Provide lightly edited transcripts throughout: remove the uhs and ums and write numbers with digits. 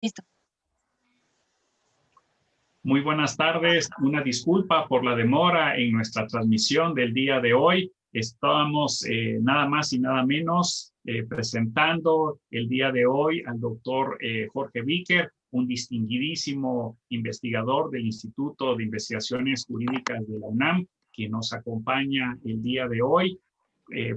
Listo. Muy buenas tardes. Una disculpa por la demora en nuestra transmisión del día de hoy. Estamos nada más y nada menos presentando el día de hoy al doctor Jorge Víquer, un distinguidísimo investigador del Instituto de Investigaciones Jurídicas de la UNAM, que nos acompaña el día de hoy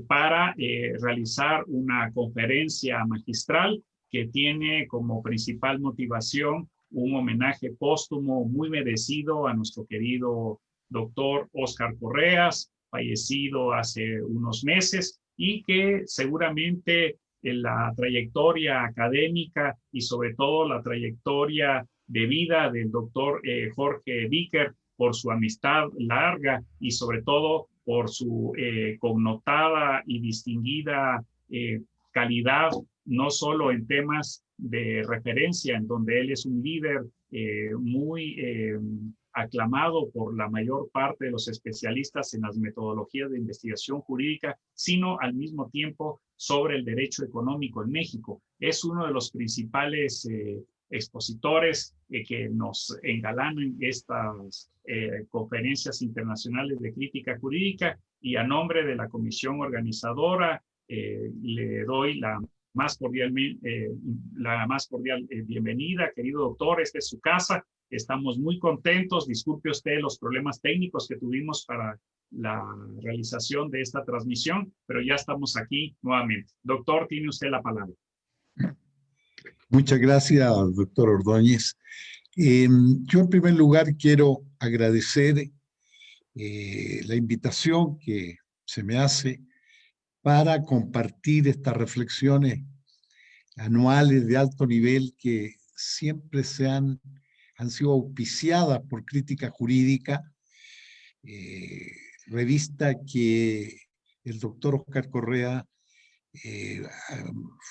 para realizar una conferencia magistral que tiene como principal motivación un homenaje póstumo muy merecido a nuestro querido doctor Óscar Correas, fallecido hace unos meses, y que seguramente en la trayectoria académica y sobre todo la trayectoria de vida del doctor Jorge Víquer, por su amistad larga y sobre todo por su connotada y distinguida calidad, no solo en temas de referencia, en donde él es un líder muy aclamado por la mayor parte de los especialistas en las metodologías de investigación jurídica, sino al mismo tiempo sobre el derecho económico en México. Es uno de los principales expositores que nos engalanan estas conferencias internacionales de crítica jurídica, y a nombre de la comisión organizadora le doy la más cordial bienvenida, querido doctor. Esta es su casa. Estamos muy contentos. Disculpe usted los problemas técnicos que tuvimos para la realización de esta transmisión, pero ya estamos aquí nuevamente. Doctor, tiene usted la palabra. Muchas gracias, doctor Ordóñez. Yo en primer lugar quiero agradecer la invitación que se me hace para compartir estas reflexiones anuales de alto nivel que siempre han sido auspiciadas por Crítica Jurídica, revista que el doctor Óscar Correa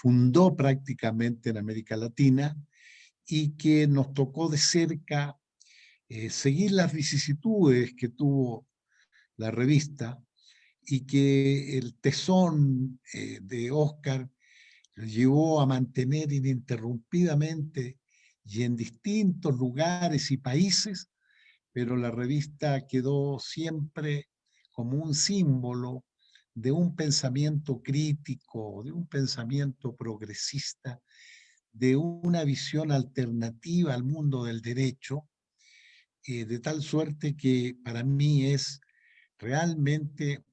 fundó prácticamente en América Latina, y que nos tocó de cerca seguir las vicisitudes que tuvo la revista, y que el tesón de Óscar lo llevó a mantener ininterrumpidamente y en distintos lugares y países, pero la revista quedó siempre como un símbolo de un pensamiento crítico, de un pensamiento progresista, de una visión alternativa al mundo del derecho, de tal suerte que para mí es realmente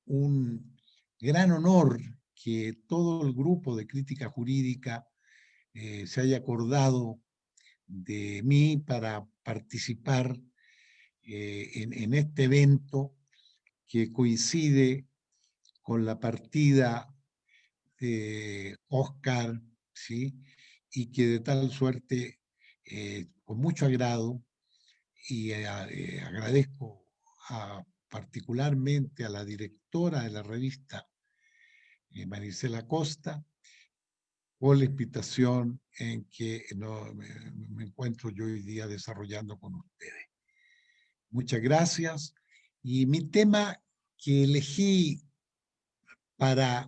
un gran honor que todo el grupo de crítica jurídica se haya acordado de mí para participar en este evento que coincide con la partida de Óscar, ¿sí? Y que de tal suerte, con mucho agrado, y agradezco particularmente a la directora de la revista, Maricela Costa, por la invitación en que me encuentro yo hoy día desarrollando con ustedes. Muchas gracias. Y mi tema que elegí para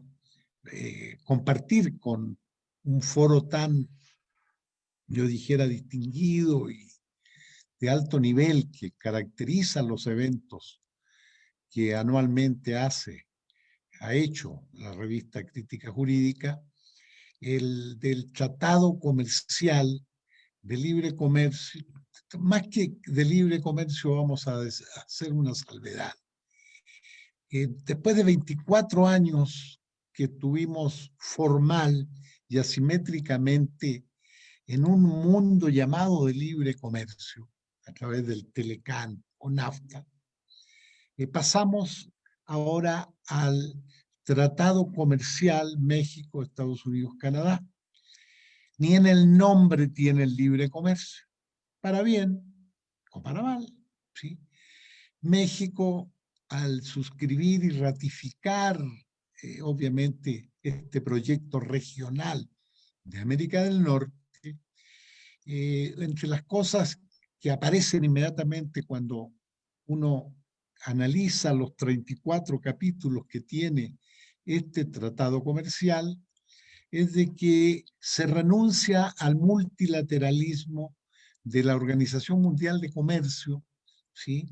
compartir con un foro tan, yo dijera, distinguido y de alto nivel que caracteriza los eventos que anualmente ha hecho la revista Crítica Jurídica, el del Tratado Comercial de Libre Comercio. Más que de libre comercio vamos a hacer una salvedad. Después de 24 años que tuvimos formal y asimétricamente en un mundo llamado de libre comercio, a través del Telecán o NAFTA, pasamos ahora al Tratado Comercial México, Estados Unidos, Canadá. Ni en el nombre tiene el libre comercio, para bien o para mal, ¿sí? México, al suscribir y ratificar, obviamente, este proyecto regional de América del Norte, entre las cosas que aparecen inmediatamente cuando uno analiza los 34 capítulos que tiene este tratado comercial, es de que se renuncia al multilateralismo de la Organización Mundial de Comercio, ¿sí?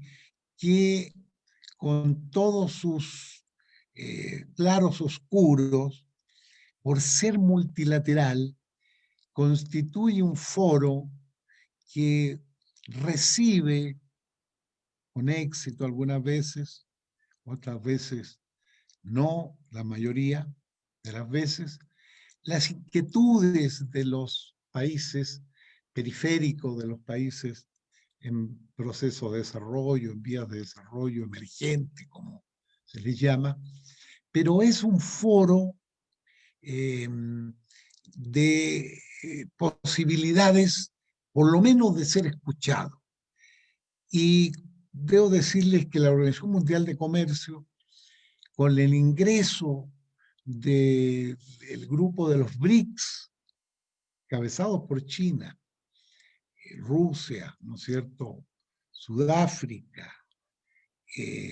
Que con todos sus claros oscuros, por ser multilateral, constituye un foro que recibe con éxito algunas veces, otras veces no, la mayoría de las veces, las inquietudes de los países periféricos, de los países en proceso de desarrollo, en vías de desarrollo emergente, como se les llama, pero es un foro eh, de posibilidades, por lo menos de ser escuchado. Y debo decirles que la Organización Mundial de Comercio, con el ingreso del grupo de los BRICS, cabezados por China, Rusia, ¿no es cierto?, Sudáfrica,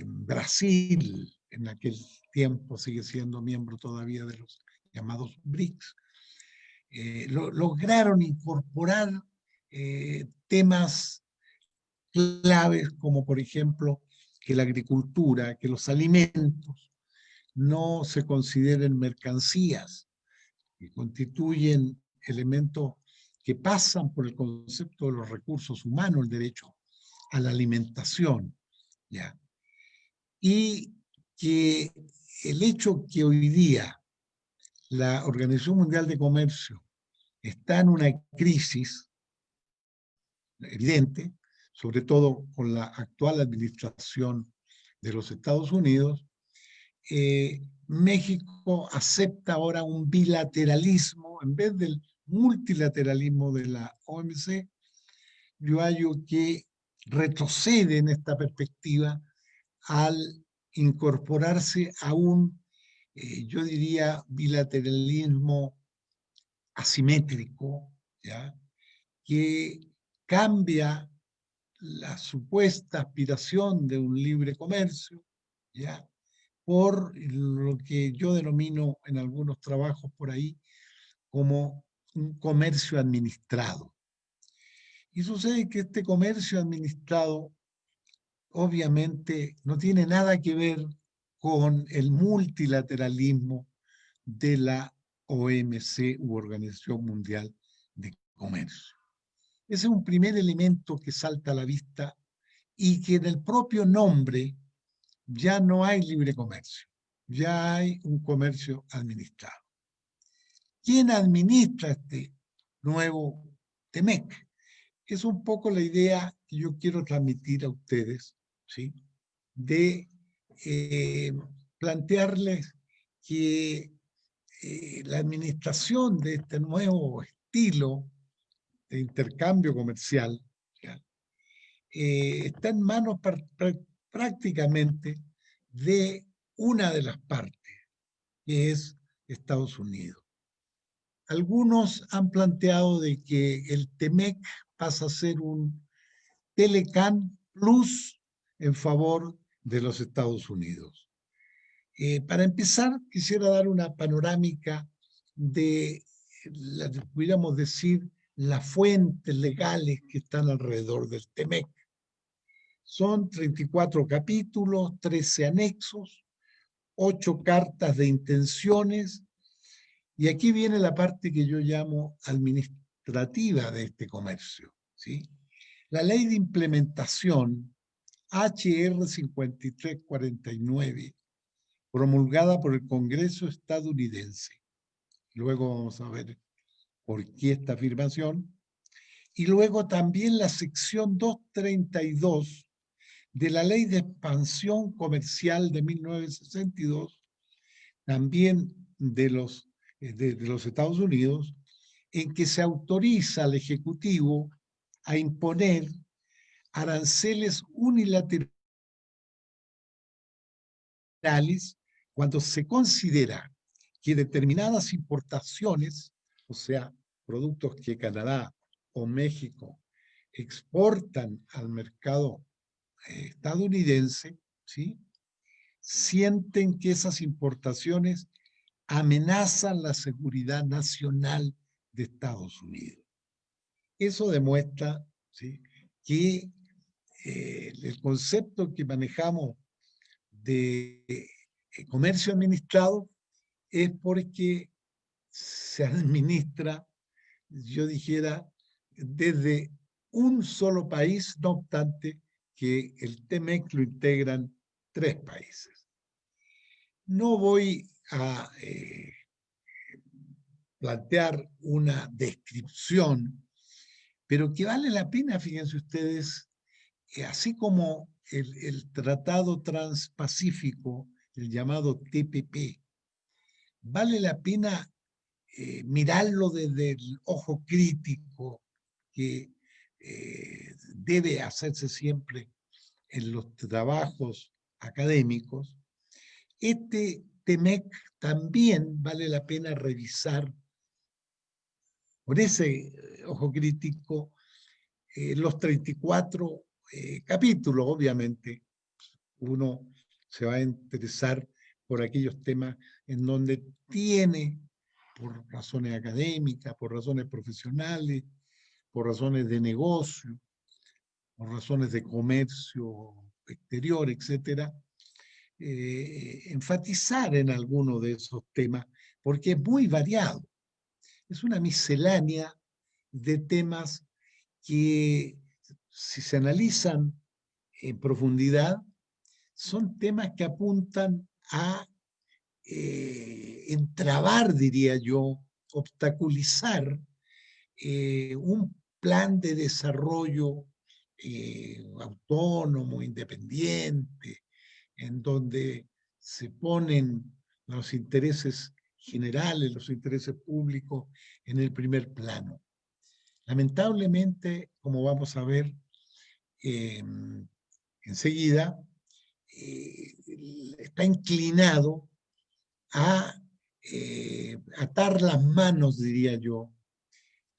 Brasil, en aquel tiempo sigue siendo miembro todavía de los llamados BRICS, lograron incorporar temas claves como por ejemplo que la agricultura, que los alimentos no se consideren mercancías, que constituyen elementos que pasan por el concepto de los recursos humanos, el derecho a la alimentación, ¿ya? Y que el hecho que hoy día la Organización Mundial de Comercio está en una crisis evidente, sobre todo con la actual administración de los Estados Unidos, México acepta ahora un bilateralismo en vez del multilateralismo de la OMC. Yo hallo que retrocede en esta perspectiva al incorporarse a un, yo diría, bilateralismo asimétrico, ¿ya?, que cambia la supuesta aspiración de un libre comercio, ¿ya?, por lo que yo denomino en algunos trabajos por ahí como un comercio administrado. Y sucede que este comercio administrado obviamente no tiene nada que ver con el multilateralismo de la OMC u Organización Mundial de Comercio. Ese es un primer elemento que salta a la vista y que en el propio nombre ya no hay libre comercio, ya hay un comercio administrado. ¿Quién administra este nuevo TEMEC? Es un poco la idea que yo quiero transmitir a ustedes, ¿sí?, de plantearles que la administración de este nuevo estilo de intercambio comercial está en manos prácticamente de una de las partes, que es Estados Unidos. Algunos han planteado de que el TEMEC pasa a ser un Telecan Plus en favor de los Estados Unidos. Para empezar, quisiera dar una panorámica de, pudiéramos decir, las fuentes legales que están alrededor del TEMEC. Son 34 capítulos, 13 anexos, 8 cartas de intenciones, y aquí viene la parte que yo llamo administrativa de este comercio, ¿sí? La ley de implementación HR 5349, promulgada por el Congreso estadounidense. Luego vamos a ver por qué esta afirmación. Y luego también la sección 232 de la Ley de Expansión Comercial de 1962, también de los Estados Unidos, en que se autoriza al Ejecutivo a imponer aranceles unilaterales cuando se considera que determinadas importaciones, o sea, productos que Canadá o México exportan al mercado estadounidense, ¿sí?, sienten que esas importaciones amenazan la seguridad nacional de Estados Unidos. Eso demuestra, ¿sí?, que el concepto que manejamos de comercio administrado es porque se administra, yo dijera, desde un solo país, no obstante que el TEMEC lo integran 3 países. No voy a plantear una descripción, pero que vale la pena, fíjense ustedes, así como el Tratado Transpacífico, el llamado TPP, vale la pena mirarlo desde el ojo crítico que debe hacerse siempre en los trabajos académicos. Este TEMEC también vale la pena revisar con ese ojo crítico los 34 capítulos. Obviamente uno se va a interesar por aquellos temas en donde tiene, por razones académicas, por razones profesionales, por razones de negocio, por razones de comercio exterior, etcétera, enfatizar en alguno de esos temas, porque es muy variado. Es una miscelánea de temas que, si se analizan en profundidad, son temas que apuntan a entrabar, diría yo, obstaculizar un plan de desarrollo autónomo, independiente, en donde se ponen los intereses generales, los intereses públicos en el primer plano. Lamentablemente, como vamos a ver enseguida, está inclinado a atar las manos, diría yo,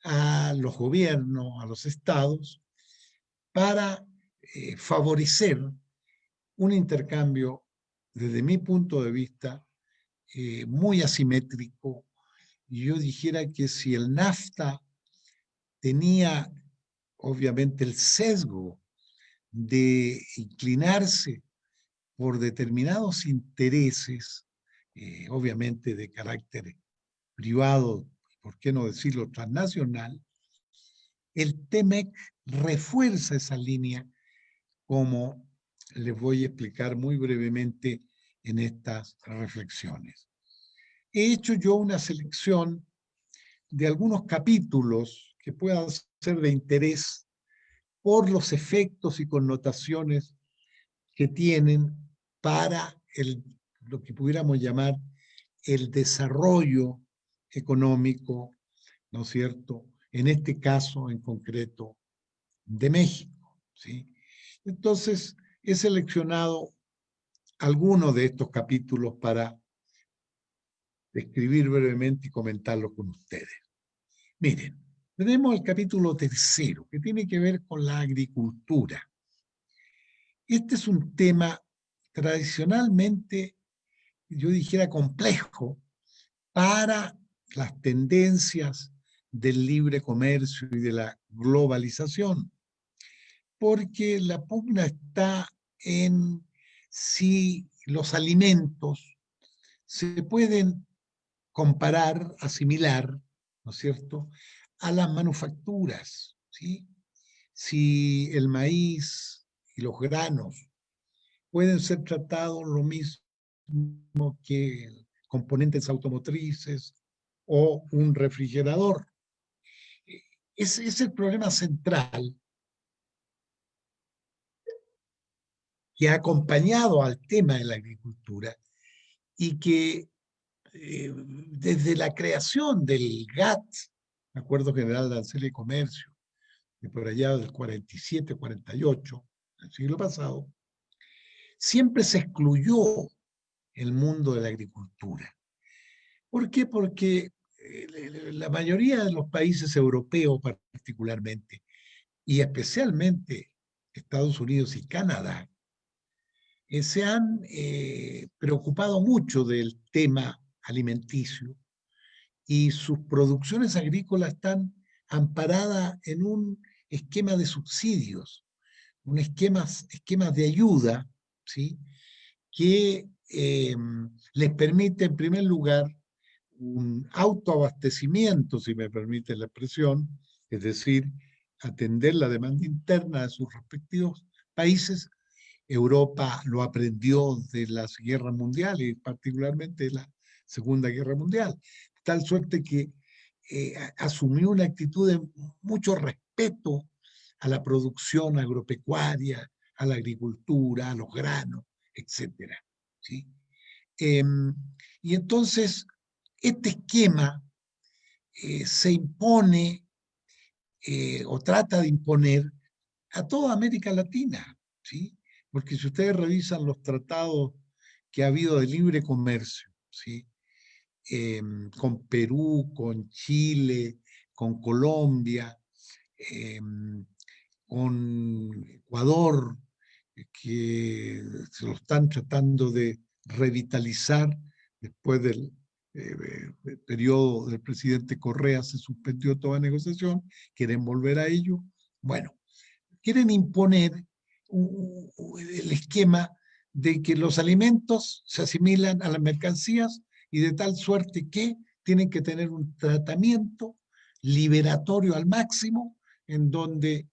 a los gobiernos, a los estados, para favorecer un intercambio, desde mi punto de vista, muy asimétrico. Y yo dijera que si el NAFTA tenía, obviamente, el sesgo de inclinarse por determinados intereses, obviamente de carácter privado, por qué no decirlo transnacional, el TEMEC refuerza esa línea, como les voy a explicar muy brevemente en estas reflexiones. He hecho yo una selección de algunos capítulos que puedan ser de interés por los efectos y connotaciones que tienen para lo que pudiéramos llamar el desarrollo económico, ¿no es cierto?, en este caso en concreto de México, ¿sí? Entonces, he seleccionado algunos de estos capítulos para describir brevemente y comentarlos con ustedes. Miren, tenemos el capítulo 3, que tiene que ver con la agricultura. Este es un tema tradicionalmente, yo dijera, complejo para las tendencias del libre comercio y de la globalización, porque la pugna está en si los alimentos se pueden comparar, asimilar, ¿no es cierto?, a las manufacturas, ¿sí? Si el maíz y los granos pueden ser tratados lo mismo que componentes automotrices o un refrigerador. Ese es el problema central que ha acompañado al tema de la agricultura y que desde la creación del GATT, Acuerdo General de Arancel y Comercio, de por allá del 47, 48, del siglo pasado, siempre se excluyó el mundo de la agricultura. ¿Por qué? Porque la mayoría de los países europeos particularmente, y especialmente Estados Unidos y Canadá, se han preocupado mucho del tema alimenticio, y sus producciones agrícolas están amparadas en un esquema de subsidios, un esquemas de ayuda, ¿sí? Que les permite, en primer lugar, un autoabastecimiento, si me permite la expresión, es decir, atender la demanda interna de sus respectivos países. Europa lo aprendió de las guerras mundiales, particularmente de la Segunda Guerra Mundial, tal suerte que asumió una actitud de mucho respeto a la producción agropecuaria, a la agricultura, a los granos, etcétera, ¿sí? Y entonces, este esquema se impone o trata de imponer a toda América Latina, ¿sí? Porque si ustedes revisan los tratados que ha habido de libre comercio, ¿sí? Con Perú, con Chile, con Colombia, con Ecuador, que se lo están tratando de revitalizar después del periodo del presidente Correa, se suspendió toda negociación, quieren volver a ello. Bueno, quieren imponer el esquema de que los alimentos se asimilan a las mercancías y de tal suerte que tienen que tener un tratamiento liberatorio al máximo, en donde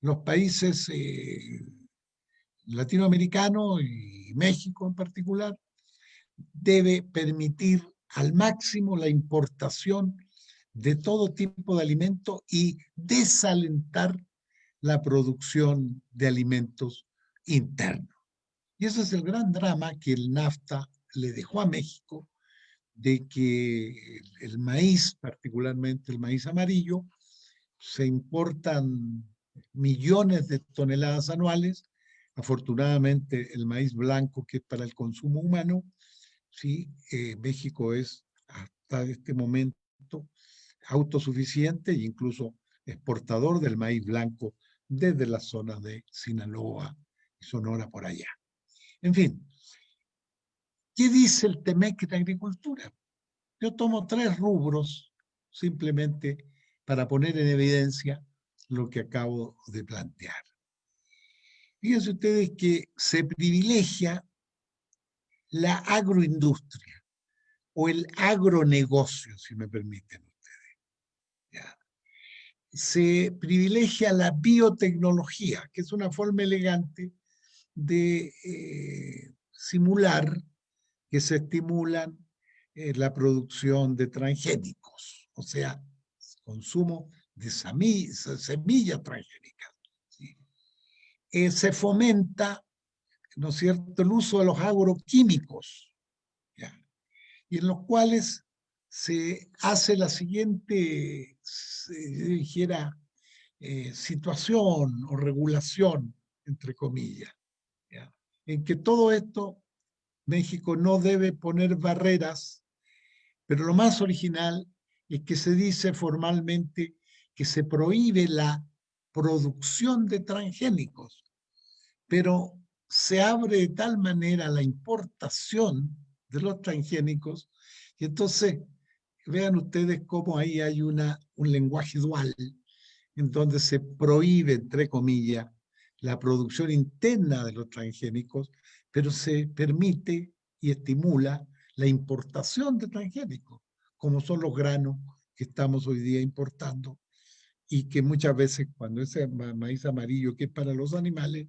los países latinoamericanos y México en particular debe permitir al máximo la importación de todo tipo de alimentos y desalentar la producción de alimentos internos. Y ese es el gran drama que el NAFTA le dejó a México, de que el maíz, particularmente el maíz amarillo, se importan millones de toneladas anuales. Afortunadamente, el maíz blanco, que es para el consumo humano, sí, México es hasta este momento autosuficiente e incluso exportador del maíz blanco desde las zonas de Sinaloa y Sonora por allá. En fin, ¿qué dice el TEMEC en agricultura? Yo tomo 3 rubros simplemente para poner en evidencia lo que acabo de plantear. Fíjense ustedes que se privilegia la agroindustria o el agronegocio, si me permiten ustedes. ¿Ya? Se privilegia la biotecnología, que es una forma elegante de simular que se estimulan la producción de transgénicos, o sea, consumo de semillas transgénicas. ¿Sí? Se fomenta, ¿no es cierto?, el uso de los agroquímicos, ¿ya? Y en los cuales se hace la siguiente, dijera, situación o regulación, entre comillas, ¿ya? En que todo esto México no debe poner barreras, pero lo más original es que se dice formalmente que se prohíbe la producción de transgénicos, pero se abre de tal manera la importación de los transgénicos, y entonces vean ustedes cómo ahí hay un lenguaje dual, en donde se prohíbe, entre comillas, la producción interna de los transgénicos, pero se permite y estimula la importación de transgénicos, como son los granos que estamos hoy día importando, y que muchas veces cuando ese maíz amarillo que es para los animales,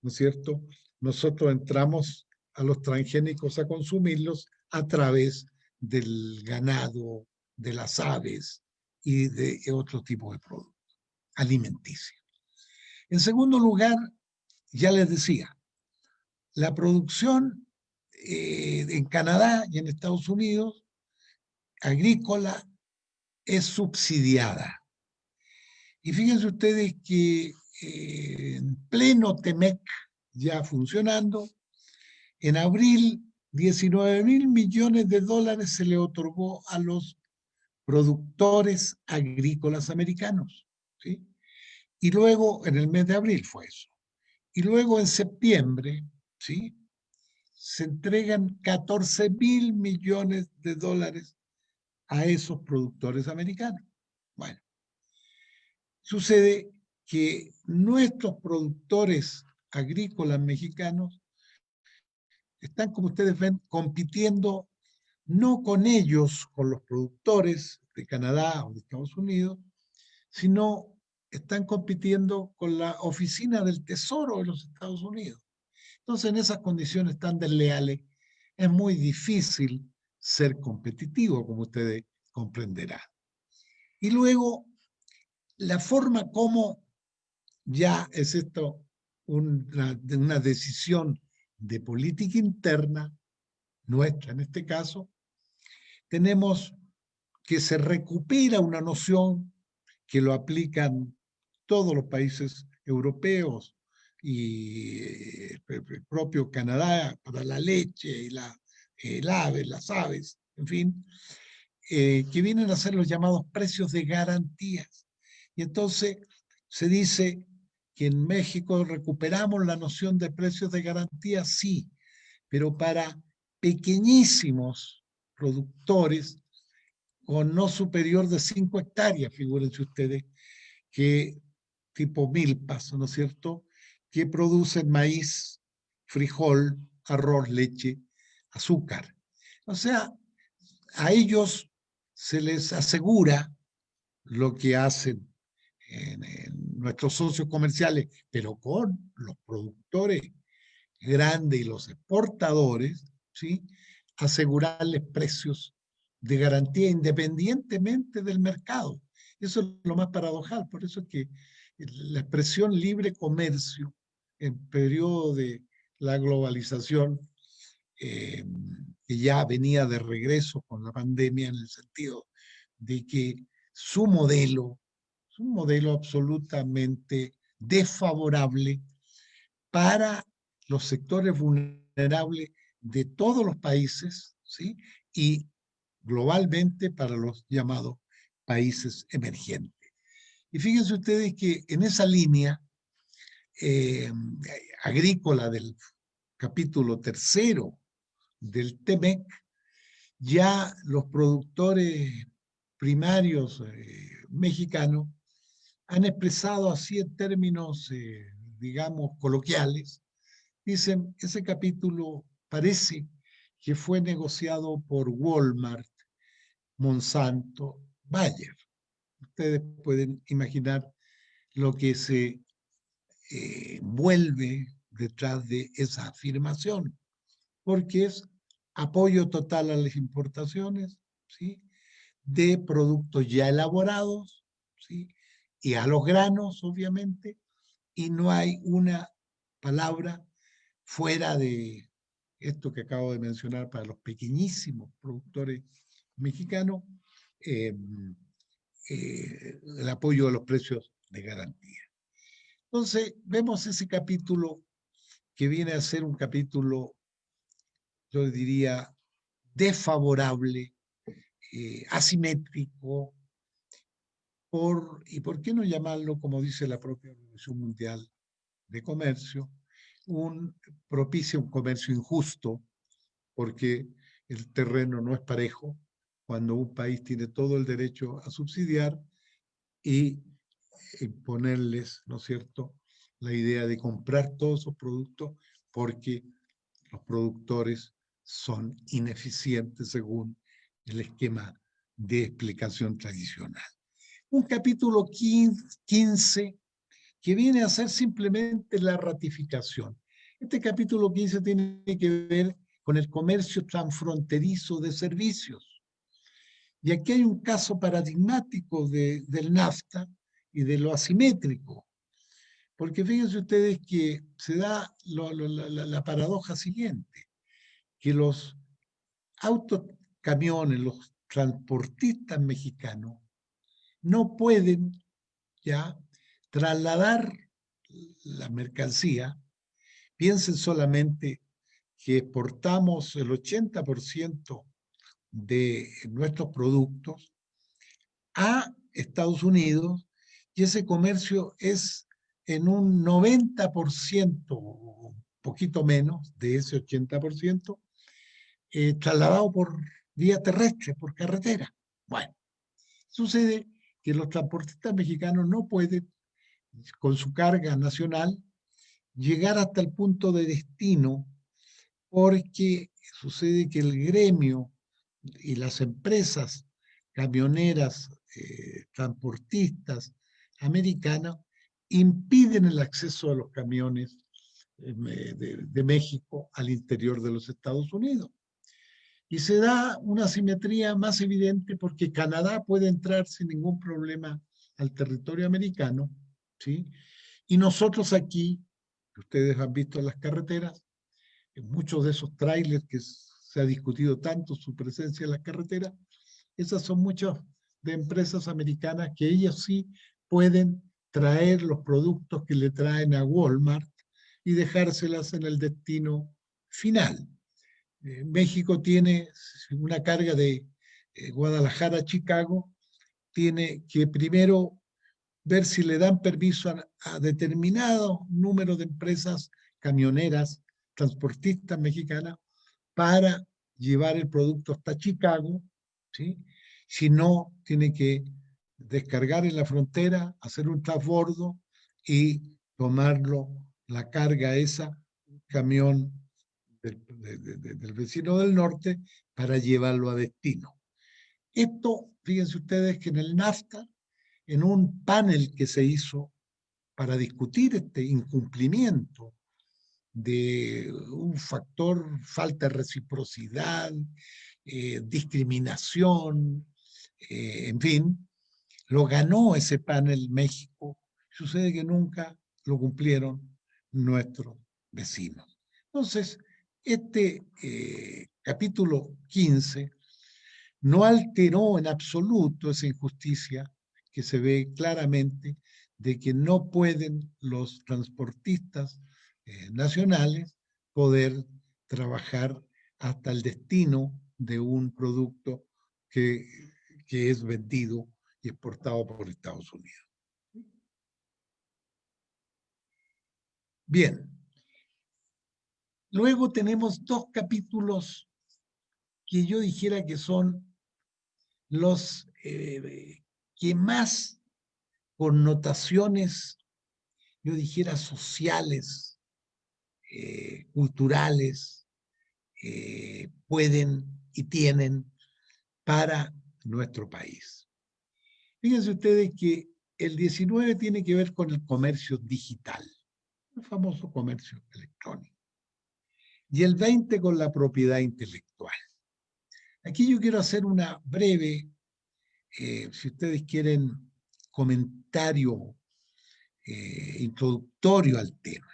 ¿no es cierto?, nosotros entramos a los transgénicos a consumirlos a través del ganado, de las aves y de otro tipo de productos alimenticios. En segundo lugar, ya les decía, la producción en Canadá y en Estados Unidos agrícola es subsidiada. Y fíjense ustedes que en pleno TEMEC ya funcionando, en abril 19.000 millones de dólares se le otorgó a los productores agrícolas americanos, ¿sí? Y luego, en el mes de abril fue eso. Y luego en septiembre, ¿sí?, se entregan 14.000 millones de dólares a esos productores americanos. Bueno, sucede que nuestros productores agrícolas mexicanos están, como ustedes ven, compitiendo no con ellos, con los productores de Canadá o de Estados Unidos, sino están compitiendo con la Oficina del Tesoro de los Estados Unidos. Entonces, en esas condiciones tan desleales, es muy difícil ser competitivo, como ustedes comprenderán. Y luego, la forma como ya es esto una decisión de política interna, nuestra en este caso, tenemos que se recupera una noción que lo aplican todos los países europeos y el propio Canadá para la leche y las aves, en fin, que vienen a ser los llamados precios de garantías. Y entonces se dice que en México recuperamos la noción de precios de garantía, sí, pero para pequeñísimos productores con no superior de 5 hectáreas, figúrense ustedes, que tipo milpas, ¿no es cierto?, que producen maíz, frijol, arroz, leche, azúcar. O sea, a ellos se les asegura lo que hacen en nuestros socios comerciales, pero con los productores grandes y los exportadores, ¿sí?, asegurarles precios de garantía independientemente del mercado. Eso es lo más paradojal, por eso es que la expresión libre comercio en periodo de la globalización, que ya venía de regreso con la pandemia en el sentido de que su modelo es un modelo absolutamente desfavorable para los sectores vulnerables de todos los países, ¿sí?, y globalmente para los llamados países emergentes. Y fíjense ustedes que en esa línea agrícola del capítulo 3 del TEMEC, ya los productores primarios mexicanos han expresado así en términos, digamos, coloquiales. Dicen, ese capítulo parece que fue negociado por Walmart, Monsanto, Bayer. Ustedes pueden imaginar lo que se vuelve detrás de esa afirmación, porque es apoyo total a las importaciones, ¿sí?, de productos ya elaborados, ¿sí?, y a los granos, obviamente, y no hay una palabra fuera de esto que acabo de mencionar para los pequeñísimos productores mexicanos, el apoyo a los precios de garantía. Entonces, vemos ese capítulo que viene a ser un capítulo, yo diría, desfavorable, asimétrico, y por qué no llamarlo, como dice la propia Organización Mundial de Comercio, propicia un comercio injusto, porque el terreno no es parejo cuando un país tiene todo el derecho a subsidiar y imponerles, ¿no es cierto?, la idea de comprar todos esos productos porque los productores son ineficientes según el esquema de explicación tradicional. Un capítulo 15 que viene a ser simplemente la ratificación. Este capítulo 15 tiene que ver con el comercio transfronterizo de servicios. Y aquí hay un caso paradigmático del NAFTA y de lo asimétrico. Porque fíjense ustedes que se da la paradoja siguiente, que los camiones, los transportistas mexicanos, no pueden ya trasladar la mercancía. Piensen solamente que exportamos el 80% de nuestros productos a Estados Unidos y ese comercio es en un 90% poquito menos de ese 80%, trasladado por vía terrestre, por carretera. Bueno, sucede que los transportistas mexicanos no pueden, con su carga nacional, llegar hasta el punto de destino, porque sucede que el gremio y las empresas camioneras, transportistas americanas, impiden el acceso de los camiones de México al interior de los Estados Unidos. Y se da una asimetría más evidente porque Canadá puede entrar sin ningún problema al territorio americano, ¿sí? Y nosotros aquí, ustedes han visto en las carreteras, en muchos de esos trailers que se ha discutido tanto su presencia en las carreteras, esas son muchas de empresas americanas que ellas sí pueden traer los productos que le traen a Walmart y dejárselas en el destino final. México tiene una carga de Guadalajara a Chicago, tiene que primero ver si le dan permiso a determinado número de empresas camioneras, transportistas mexicanas, para llevar el producto hasta Chicago, ¿sí? Si no, tiene que descargar en la frontera, hacer un transbordo y tomarlo, la carga esa, camión del vecino del norte, para llevarlo a destino. Esto, fíjense ustedes que en el NAFTA, en un panel que se hizo para discutir este incumplimiento de un factor, falta de reciprocidad, discriminación, en fin, lo ganó ese panel México. Sucede que nunca lo cumplieron nuestros vecinos. Entonces, este capítulo 15 no alteró en absoluto esa injusticia que se ve claramente de que no pueden los transportistas nacionales poder trabajar hasta el destino de un producto que es vendido y exportado por Estados Unidos. Bien. Luego tenemos dos capítulos que yo dijera que son los que más connotaciones, yo dijera, sociales, culturales, pueden y tienen para nuestro país. Fíjense ustedes que el 19 tiene que ver con el comercio digital, el famoso comercio electrónico, y el 20 con la propiedad intelectual. Aquí yo quiero hacer una breve, si ustedes quieren, comentario introductorio al tema.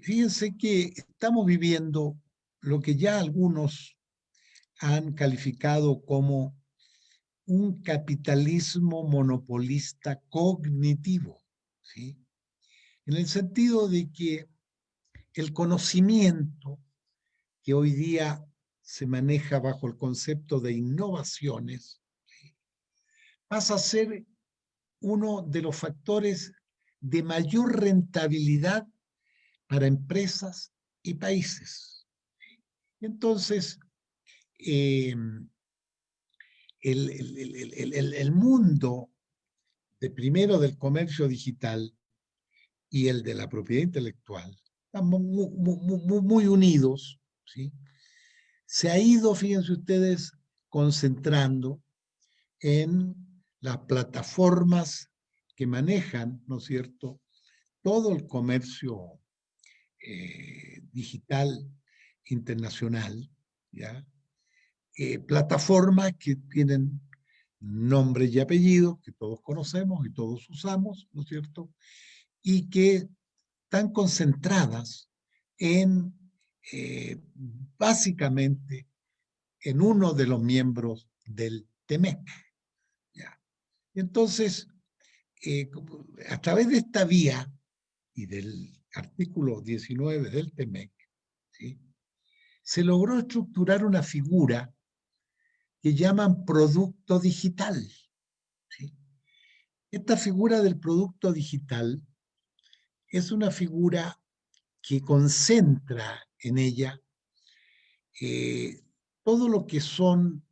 Fíjense que estamos viviendo lo que ya algunos han calificado como un capitalismo monopolista cognitivo, ¿sí? En el sentido de que el conocimiento que hoy día se maneja bajo el concepto de innovaciones, ¿sí?, pasa a ser uno de los factores de mayor rentabilidad para empresas y países. Entonces, el mundo primero del comercio digital y el de la propiedad intelectual están muy unidos, ¿sí? Se ha ido, fíjense ustedes, concentrando en las plataformas que manejan, ¿no es cierto?, todo el comercio digital internacional, ¿ya? Plataformas que tienen nombres y apellidos que todos conocemos y todos usamos, ¿no es cierto?, y que están concentradas en, básicamente, en uno de los miembros del TEMEC. ¿Ya? Entonces, a través de esta vía y del artículo 19 del TEMEC, ¿sí?, se logró estructurar una figura que llaman producto digital, ¿sí? Esta figura del producto digital es una figura que concentra en ella todo lo que son,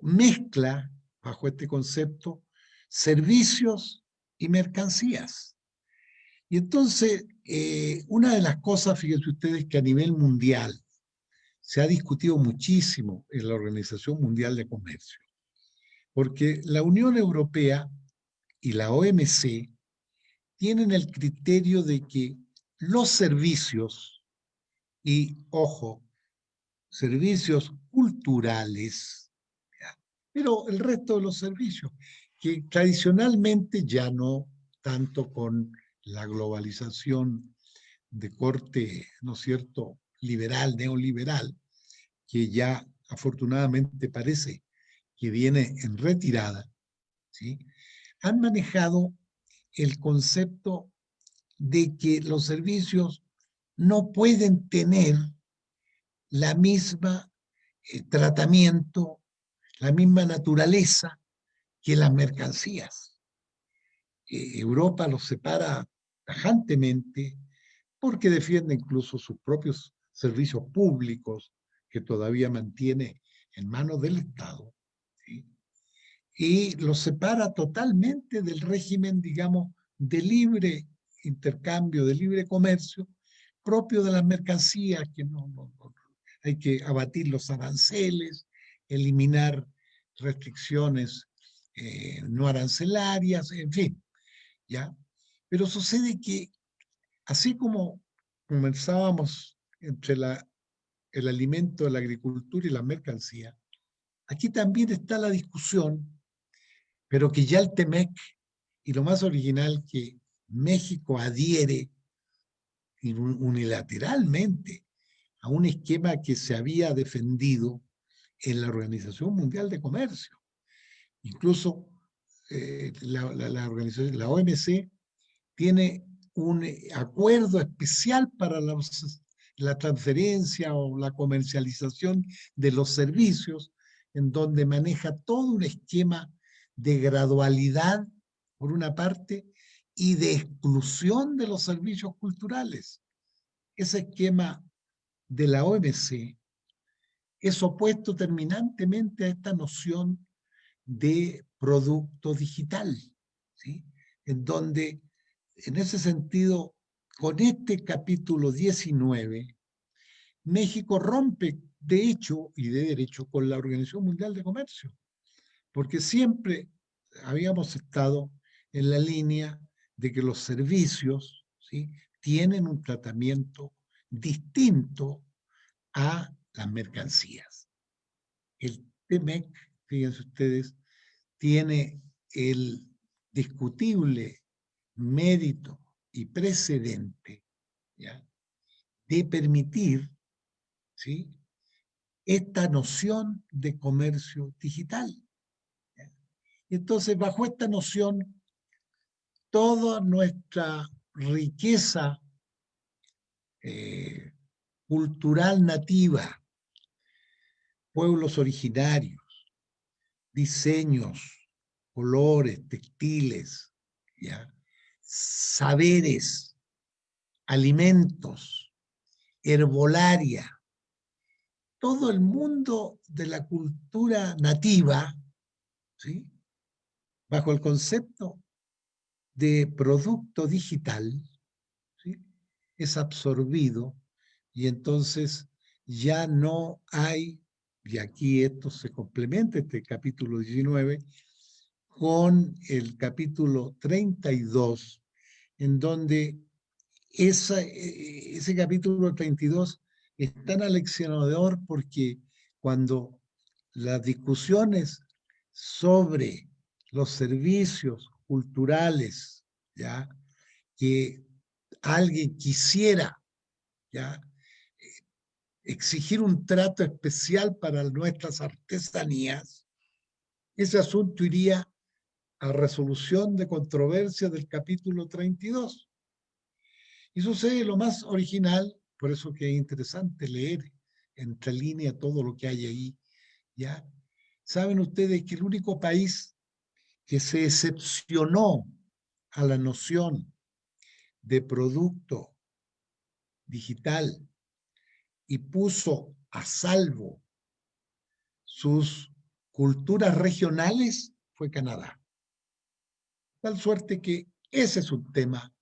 mezcla bajo este concepto servicios y mercancías. Y entonces, una de las cosas, fíjense ustedes, que a nivel mundial se ha discutido muchísimo en la Organización Mundial de Comercio, porque la Unión Europea y la OMC tienen el criterio de que los servicios, y ojo, servicios culturales, ¿ya? Pero el resto de los servicios, que tradicionalmente ya no tanto con la globalización de corte, ¿no es cierto?, liberal, neoliberal, que ya afortunadamente parece que viene en retirada, ¿sí? Han manejado el concepto de que los servicios no pueden tener la misma tratamiento, la misma naturaleza que las mercancías. Europa los separa tajantemente porque defiende incluso sus propios servicios públicos que todavía mantiene en manos del Estado, ¿sí? Y los separa totalmente del régimen, digamos, de libre intercambio, de libre comercio, propio de las mercancías, que hay que abatir los aranceles, eliminar restricciones no arancelarias, en fin, ¿ya? Pero sucede que, así como conversábamos entre el alimento, la agricultura y la mercancía, aquí también está la discusión, pero que ya el TEMEC, y lo más original, que México adhiere unilateralmente a un esquema que se había defendido en la Organización Mundial de Comercio. Incluso la organización, la OMC, tiene un acuerdo especial para la transferencia o la comercialización de los servicios, en donde maneja todo un esquema de gradualidad, por una parte, y de exclusión de los servicios culturales. Ese esquema de la OMC es opuesto terminantemente a esta noción de producto digital, ¿sí? En donde, en ese sentido, con este capítulo 19, México rompe de hecho y de derecho con la Organización Mundial de Comercio, porque siempre habíamos estado en la línea de que los servicios, ¿sí?, tienen un tratamiento distinto a las mercancías. El TEMEC, fíjense ustedes, tiene el discutible mérito y precedente, ¿ya?, de permitir, ¿sí?, esta noción de comercio digital, ¿ya? Entonces, bajo esta noción, toda nuestra riqueza cultural nativa, pueblos originarios, diseños, colores, textiles, ¿ya?, saberes, alimentos, herbolaria, todo el mundo de la cultura nativa, ¿sí?, bajo el concepto de producto digital, ¿sí?, es absorbido, y entonces ya no hay, y aquí esto se complementa, este capítulo 19, con el capítulo 32, en donde ese capítulo 32 es tan aleccionador, porque cuando las discusiones sobre los servicios culturales, ¿ya?, que alguien quisiera, ¿ya?, exigir un trato especial para nuestras artesanías, ese asunto iría a resolución de controversia del capítulo 32. Y sucede lo más original, por eso que es interesante leer entre líneas todo lo que hay ahí, ¿ya? Saben ustedes que el único país que se excepcionó a la noción de producto digital y puso a salvo sus culturas regionales fue Canadá. Tal suerte que ese es un tema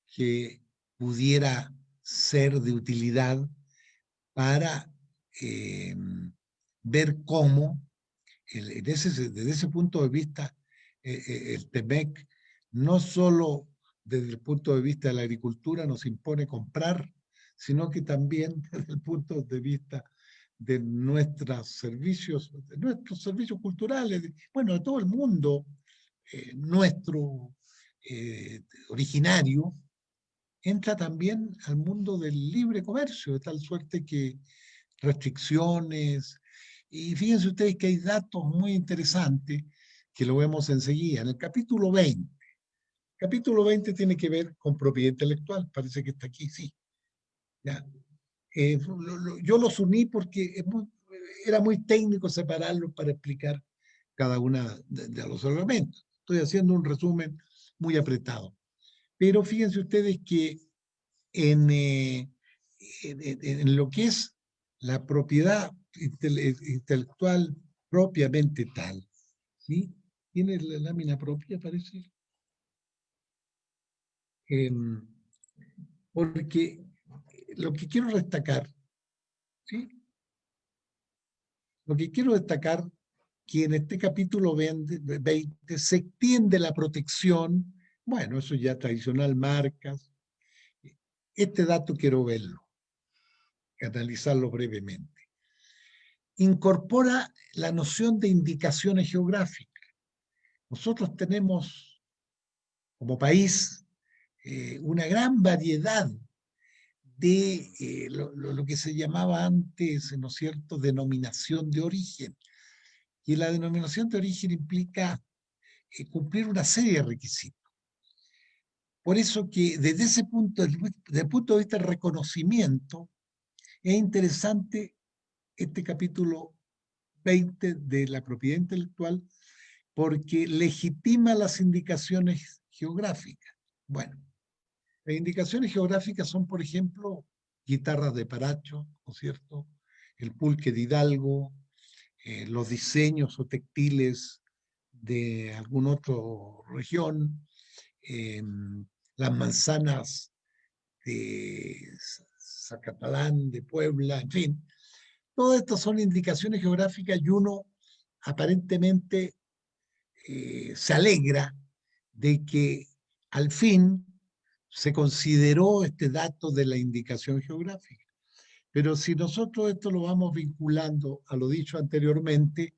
que pudiera ser de utilidad para ver cómo, desde ese punto de vista, el TEMEC no solo desde el punto de vista de la agricultura nos impone comprar, sino que también desde el punto de vista de nuestros servicios culturales, bueno, de todo el mundo nuestro originario, entra también al mundo del libre comercio, de tal suerte que restricciones, y fíjense ustedes que hay datos muy interesantes que lo vemos enseguida. En el capítulo 20 tiene que ver con propiedad intelectual, parece que está aquí, sí. ¿Ya? Yo los uní porque era muy técnico separarlos para explicar cada una de los elementos. Estoy haciendo un resumen muy apretado. Pero fíjense ustedes que en lo que es la propiedad intelectual propiamente tal, ¿sí? ¿Tiene la lámina propia, parece? Porque lo que quiero destacar, ¿sí? Lo que quiero destacar que en este capítulo 20 se extiende la protección, bueno, eso ya tradicional, marcas. Este dato quiero verlo, analizarlo brevemente. Incorpora la noción de indicaciones geográficas. Nosotros tenemos como país una gran variedad de lo que se llamaba antes, ¿no es cierto?, denominación de origen. Y la denominación de origen implica cumplir una serie de requisitos. Por eso que desde ese punto, desde el punto de vista del reconocimiento, es interesante este capítulo 20 de la propiedad intelectual porque legitima las indicaciones geográficas. Bueno, las indicaciones geográficas son, por ejemplo, guitarras de Paracho, ¿no es cierto?, el pulque de Hidalgo, los diseños o textiles de alguna otra región, las manzanas de Zacatlán, de Puebla, en fin. Todas estas son indicaciones geográficas y uno aparentemente se alegra de que al fin se consideró este dato de la indicación geográfica. Pero si nosotros esto lo vamos vinculando a lo dicho anteriormente,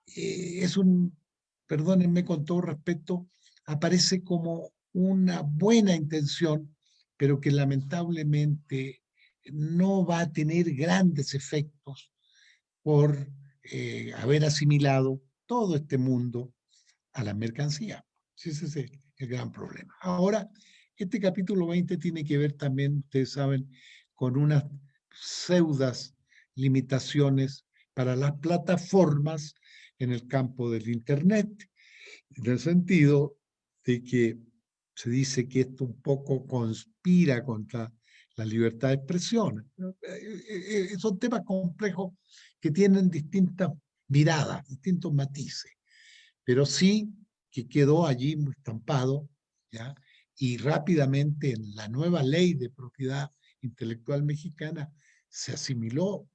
es un, perdónenme con todo respeto, aparece como una buena intención, pero que lamentablemente no va a tener grandes efectos por haber asimilado todo este mundo a la mercancía. Ese es el gran problema. Ahora, este capítulo 20 tiene que ver también, ustedes saben, con unas pseudas limitaciones para las plataformas en el campo del Internet, en el sentido de que se dice que esto un poco conspira contra la libertad de expresión. Son temas complejos que tienen distintas miradas, distintos matices, pero sí que quedó allí estampado, ¿ya? Y rápidamente en la nueva ley de propiedad intelectual mexicana se asimiló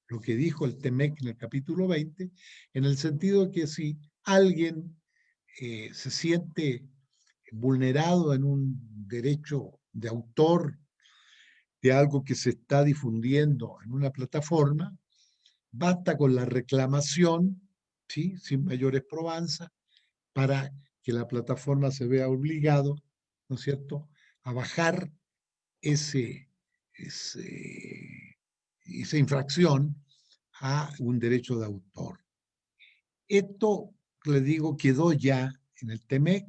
lo que dijo el TEMEC en el capítulo 20, en el sentido de que si alguien se siente vulnerado en un derecho de autor de algo que se está difundiendo en una plataforma, basta con la reclamación, ¿sí?, sin mayores probanzas, para que la plataforma se vea obligado, ¿no es cierto?, a bajar esa infracción a un derecho de autor. Esto, les digo, quedó ya en el TEMEC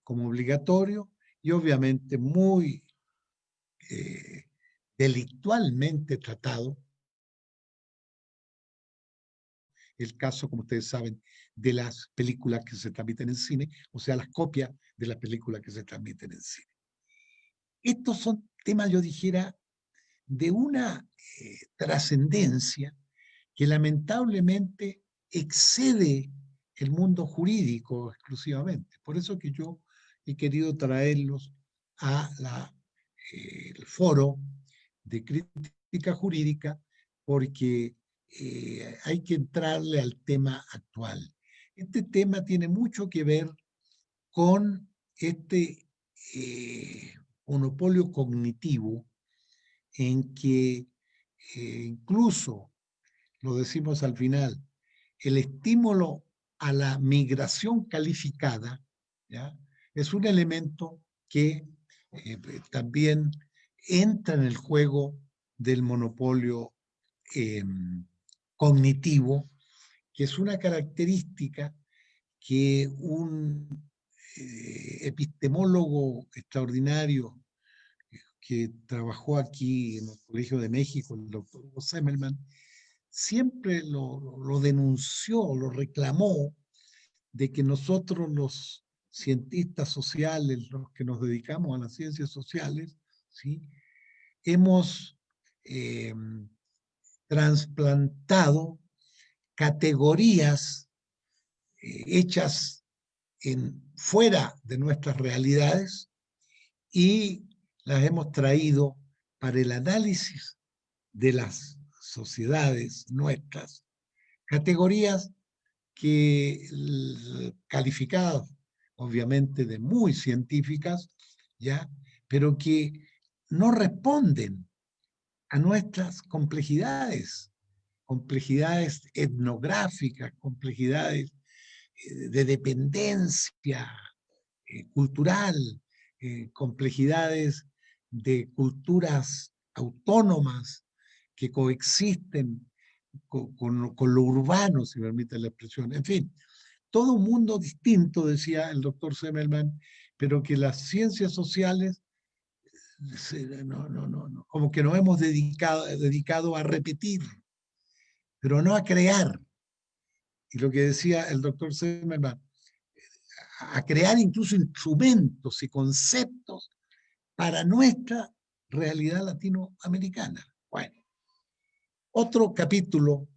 como obligatorio y obviamente muy delictualmente tratado. El caso, como ustedes saben, de las películas que se transmiten en cine, o sea, las copias de las películas que se transmiten en cine. Estos son temas, yo dijera, de una trascendencia que lamentablemente excede el mundo jurídico exclusivamente. Por eso que yo he querido traerlos a el foro de crítica jurídica, porque hay que entrarle al tema actual. Este tema tiene mucho que ver con este monopolio cognitivo en que incluso, lo decimos al final, el estímulo a la migración calificada, ¿ya?, es un elemento que también entra en el juego del monopolio cognitivo, que es una característica que un epistemólogo extraordinario que trabajó aquí en el Colegio de México, el doctor Hugo Semmelman, siempre lo denunció, lo reclamó, de que nosotros los cientistas sociales, los que nos dedicamos a las ciencias sociales, ¿sí?, hemos trasplantado categorías hechas fuera de nuestras realidades y las hemos traído para el análisis de las sociedades nuestras, categorías que calificadas obviamente de muy científicas, ¿ya?, pero que no responden a nuestras complejidades, complejidades etnográficas, complejidades de dependencia cultural, complejidades de culturas autónomas que coexisten con lo urbano, si me permite la expresión. En fin, todo un mundo distinto, decía el doctor Semmelman, pero que las ciencias sociales como que nos hemos dedicado a repetir, pero no a crear. Y lo que decía el doctor Semmelman, a crear incluso instrumentos y conceptos para nuestra realidad latinoamericana. Bueno, otro capítulo,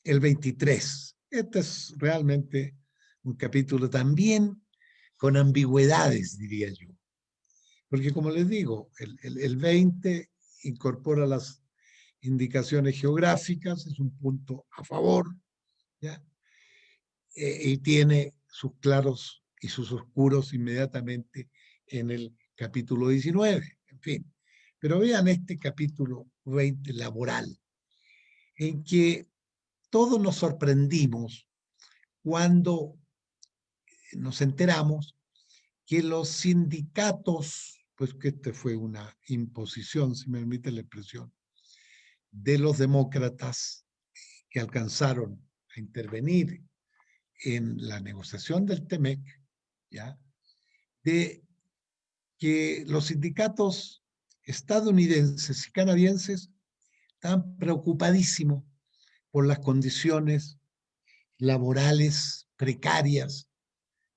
el 23. Este es realmente un capítulo también con ambigüedades, diría yo. Porque como les digo, el 20 incorpora las indicaciones geográficas, es un punto a favor, ¿ya? Y tiene sus claros y sus oscuros inmediatamente en el capítulo 19, en fin. Pero vean este capítulo 20 laboral, en que todos nos sorprendimos cuando nos enteramos que los sindicatos, pues que esta fue una imposición, si me permite la expresión, de los demócratas que alcanzaron a intervenir en la negociación del TEMEC, ¿ya?, de que los sindicatos estadounidenses y canadienses están preocupadísimos por las condiciones laborales precarias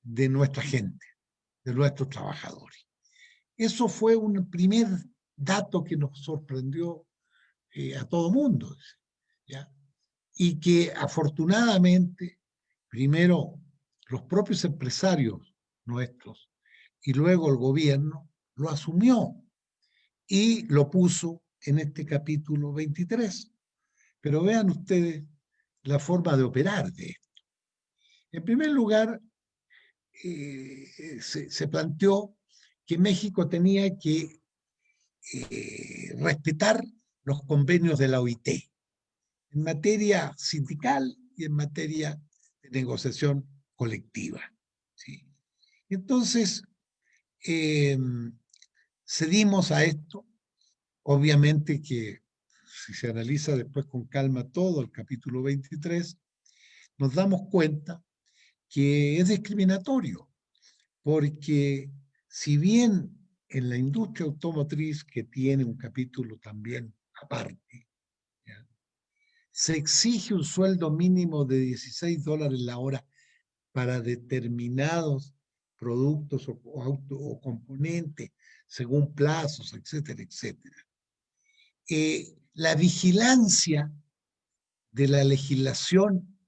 de nuestra gente, de nuestros trabajadores. Eso fue un primer dato que nos sorprendió a todo mundo, ¿ya? Y que afortunadamente, primero los propios empresarios nuestros y luego el gobierno lo asumió y lo puso en este capítulo 23. Pero vean ustedes la forma de operar de esto. En primer lugar, se planteó que México tenía que respetar los convenios de la OIT en materia sindical y en materia de negociación colectiva, ¿sí? Entonces, cedimos a esto. Obviamente que si se analiza después con calma todo el capítulo 23, nos damos cuenta que es discriminatorio, porque si bien en la industria automotriz, que tiene un capítulo también aparte, ¿ya?, se exige un sueldo mínimo de $16 la hora para determinados productos o componentes, según plazos, etcétera, etcétera. la vigilancia de la legislación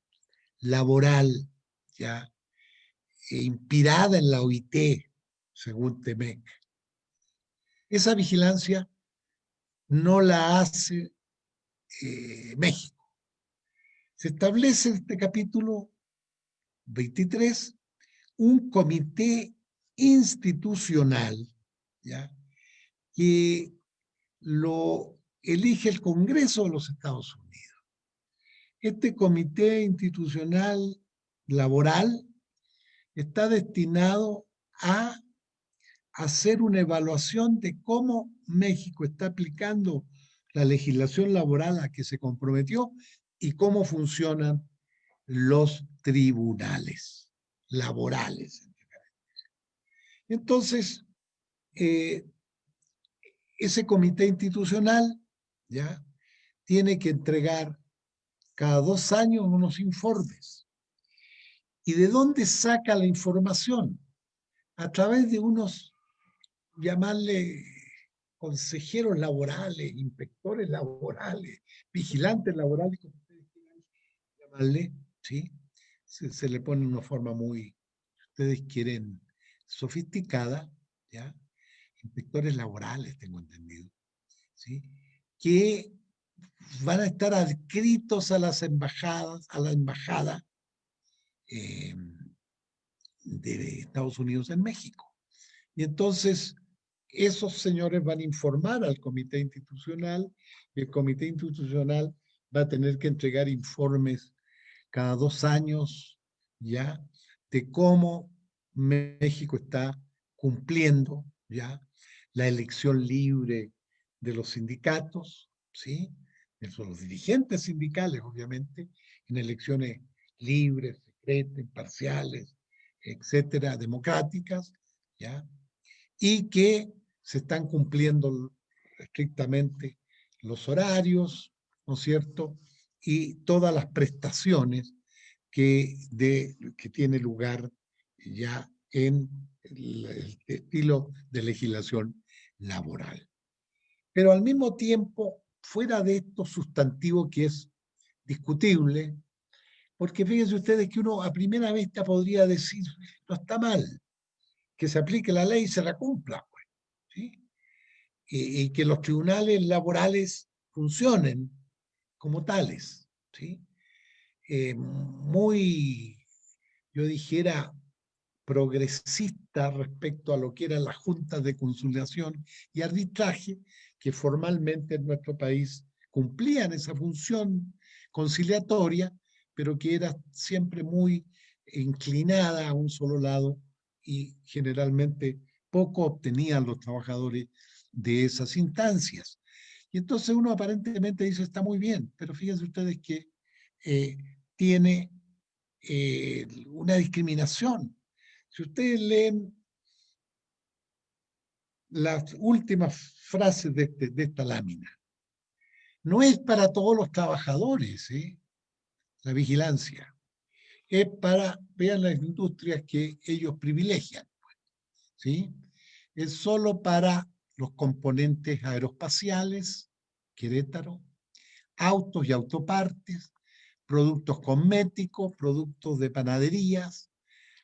laboral, ya, inspirada en la OIT, según Temec. Esa vigilancia no la hace México. Se establece en este capítulo 23 un comité institucional, ¿ya?, que lo elige el Congreso de los Estados Unidos. Este comité institucional laboral está destinado a hacer una evaluación de cómo México está aplicando la legislación laboral a que se comprometió y cómo funcionan los tribunales laborales. Entonces, ese comité institucional, ¿ya?, tiene que entregar cada 2 años unos informes. ¿Y de dónde saca la información? A través de unos, llamarle, consejeros laborales, inspectores laborales, vigilantes laborales, como ustedes quieran llamarle, ¿sí? Se le pone una forma muy, ustedes quieren, sofisticada, ¿ya? Inspectores laborales, tengo entendido, ¿sí?, que van a estar adscritos a las embajadas, a la embajada de Estados Unidos en México. Y entonces esos señores van a informar al comité institucional y el comité institucional va a tener que entregar informes cada 2 años, ¿ya?, de cómo México está cumpliendo, ¿ya?, la elección libre de los sindicatos, ¿sí?, de los dirigentes sindicales, obviamente, en elecciones libres, secretas, imparciales, etcétera, democráticas, ¿ya?, y que se están cumpliendo estrictamente los horarios, ¿no es cierto?, y todas las prestaciones que tiene lugar ya en el estilo de legislación laboral. Pero al mismo tiempo, fuera de esto sustantivo que es discutible, porque fíjense ustedes que uno a primera vista podría decir, no está mal, que se aplique la ley y se la cumpla, pues, ¿sí?, y que los tribunales laborales funcionen como tales, ¿sí?, muy, yo dijera, progresista respecto a lo que eran las juntas de conciliación y arbitraje, que formalmente en nuestro país cumplían esa función conciliatoria, pero que era siempre muy inclinada a un solo lado y generalmente poco obtenían los trabajadores de esas instancias. Y entonces uno aparentemente dice, está muy bien, pero fíjense ustedes que tiene una discriminación. Si ustedes leen las últimas frases de esta lámina, no es para todos los trabajadores, la vigilancia. Es para, vean las industrias que ellos privilegian, ¿sí? Es solo para los componentes aeroespaciales, Querétaro, autos y autopartes, productos cosméticos, productos de panaderías,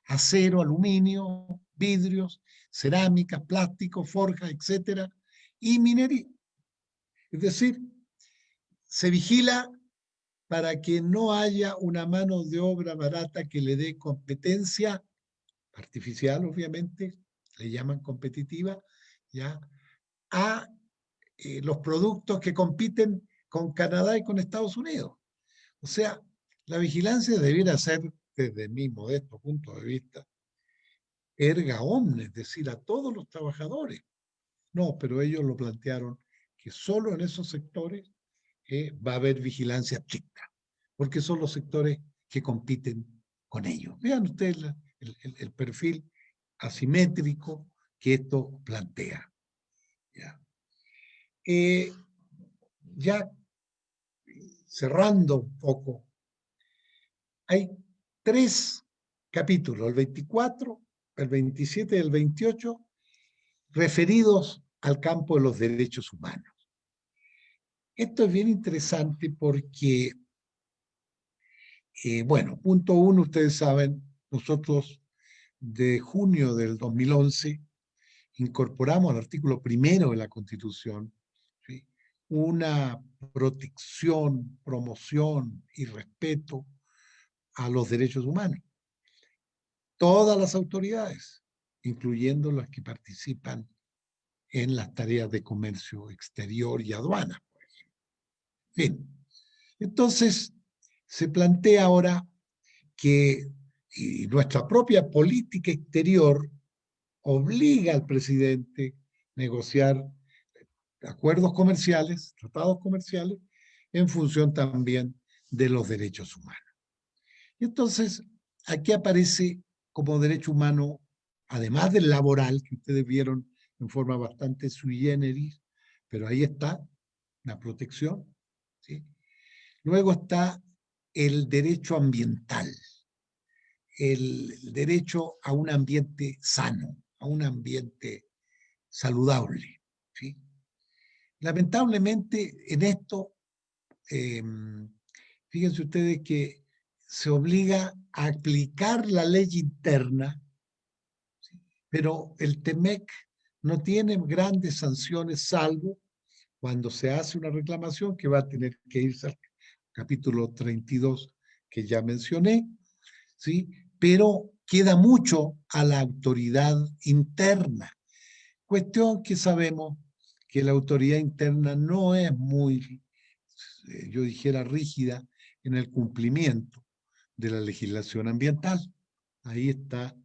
acero, aluminio, vidrios, cerámicas, plásticos, forjas, etcétera, y minería. Es decir, se vigila para que no haya una mano de obra barata que le dé competencia artificial, obviamente, le llaman competitiva, ¿ya?, a los productos que compiten con Canadá y con Estados Unidos. O sea, la vigilancia debiera ser, desde mi modesto punto de vista, erga omnes, es decir, a todos los trabajadores. No, pero ellos lo plantearon que solo en esos sectores va a haber vigilancia estricta, porque son los sectores que compiten con ellos. Vean ustedes el perfil asimétrico que esto plantea. Ya, ya cerrando un poco, hay 3 capítulos, el 24, el 27 y el 28, referidos al campo de los derechos humanos. Esto es bien interesante porque, bueno, punto uno, ustedes saben, nosotros de junio del 2011 incorporamos al artículo primero de la Constitución, ¿sí?, una protección, promoción y respeto a los derechos humanos. Todas las autoridades, incluyendo las que participan en las tareas de comercio exterior y aduana, por ejemplo. Bien, entonces se plantea ahora que nuestra propia política exterior obliga al presidente a negociar acuerdos comerciales, tratados comerciales, en función también de los derechos humanos. Y entonces, aquí aparece como derecho humano, además del laboral, que ustedes vieron en forma bastante sui generis, pero ahí está la protección, ¿sí? Luego está el derecho ambiental, el derecho a un ambiente sano, a un ambiente saludable, ¿sí? Lamentablemente, en esto, fíjense ustedes que se obliga a aplicar la ley interna, ¿sí?, pero el TEMEC no tiene grandes sanciones, salvo cuando se hace una reclamación que va a tener que irse al capítulo 32 que ya mencioné, ¿sí? Pero queda mucho a la autoridad interna, cuestión que sabemos que la autoridad interna no es muy, yo dijera, rígida en el cumplimiento de la legislación ambiental. Ahí está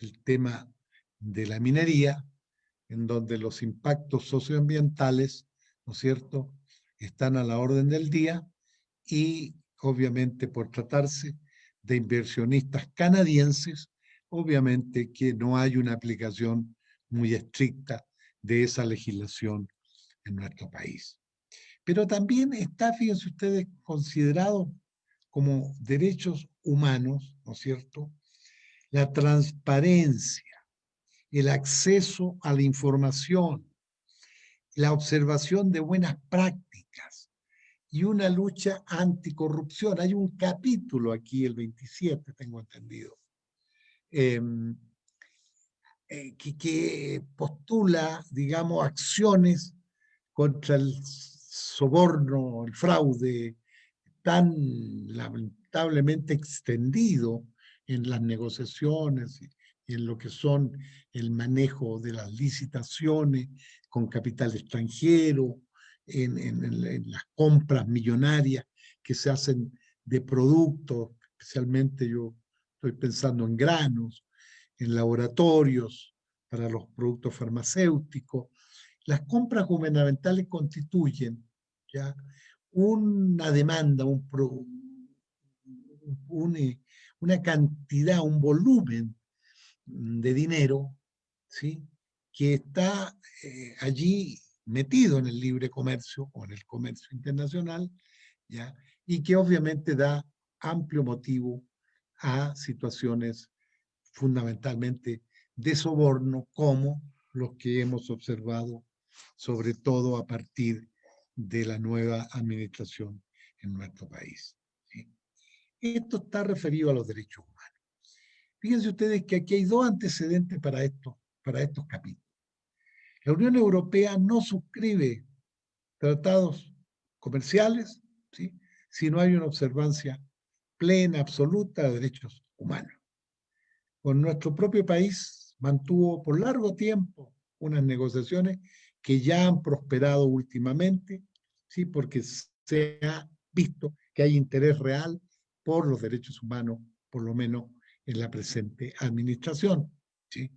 el tema de la minería, en donde los impactos socioambientales, ¿no es cierto?, están a la orden del día, y obviamente por tratarse de inversionistas canadienses, obviamente que no hay una aplicación muy estricta de esa legislación en nuestro país. Pero también está, fíjense ustedes, considerado como derechos humanos, ¿no es cierto?, la transparencia, el acceso a la información, la observación de buenas prácticas y una lucha anticorrupción. Hay un capítulo aquí, el 27, tengo entendido, que postula, digamos, acciones contra el soborno, el fraude tan lamentablemente extendido en las negociaciones y en lo que son el manejo de las licitaciones con capital extranjero, en las compras millonarias que se hacen de productos, especialmente yo estoy pensando en granos, en laboratorios para los productos farmacéuticos. Las compras gubernamentales constituyen, ¿ya?, una demanda, una cantidad, un volumen de dinero, ¿sí?, que está allí metido en el libre comercio o en el comercio internacional, ¿ya?, y que obviamente da amplio motivo a situaciones fundamentalmente de soborno, como los que hemos observado, sobre todo a partir de la nueva administración en nuestro país, ¿sí? Esto está referido a los derechos humanos. Fíjense ustedes que aquí hay dos antecedentes para estos capítulos. La Unión Europea no suscribe tratados comerciales, ¿sí?, si no hay una observancia plena, absoluta de derechos humanos. Con nuestro propio país mantuvo por largo tiempo unas negociaciones que ya han prosperado últimamente, ¿sí?, porque se ha visto que hay interés real por los derechos humanos, por lo menos en la presente administración, ¿sí?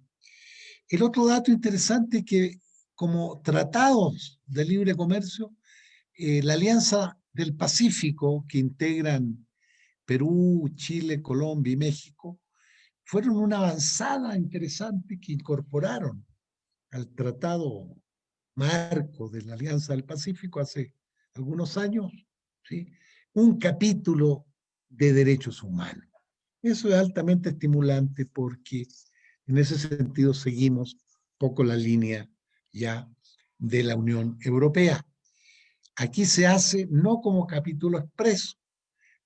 El otro dato interesante es que, como tratados de libre comercio, la Alianza del Pacífico, que integran Perú, Chile, Colombia y México, fueron una avanzada interesante que incorporaron al Tratado Marco de la Alianza del Pacífico hace algunos años, ¿sí?, un capítulo de derechos humanos. Eso es altamente estimulante porque en ese sentido seguimos poco la línea ya de la Unión Europea. aquí se hace no como capítulo expreso,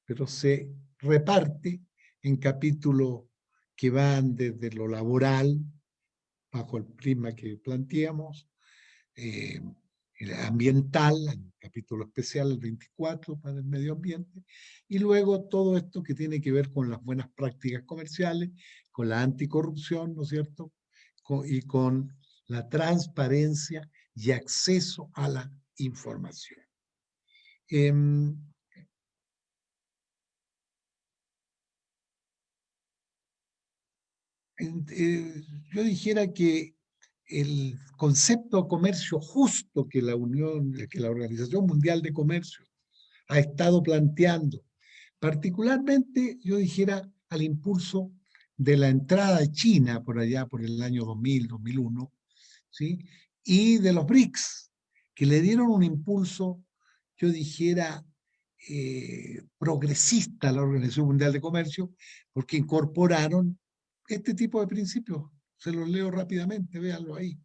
pero se reparte en capítulos que van desde lo laboral, bajo el prisma que planteamos, el ambiental, el capítulo especial, el 24, para el medio ambiente, y luego todo esto que tiene que ver con las buenas prácticas comerciales, con la anticorrupción, ¿no es cierto? Y con la transparencia y acceso a la información. Yo dijera que el concepto de comercio justo que la Organización Mundial de Comercio ha estado planteando, particularmente yo dijera al impulso de la entrada de China por allá por el año 2000, 2001, ¿sí? Y de los BRICS, que le dieron un impulso, yo dijera, progresista a la Organización Mundial de Comercio, porque incorporaron este tipo de principios. Se los leo rápidamente, véanlo ahí.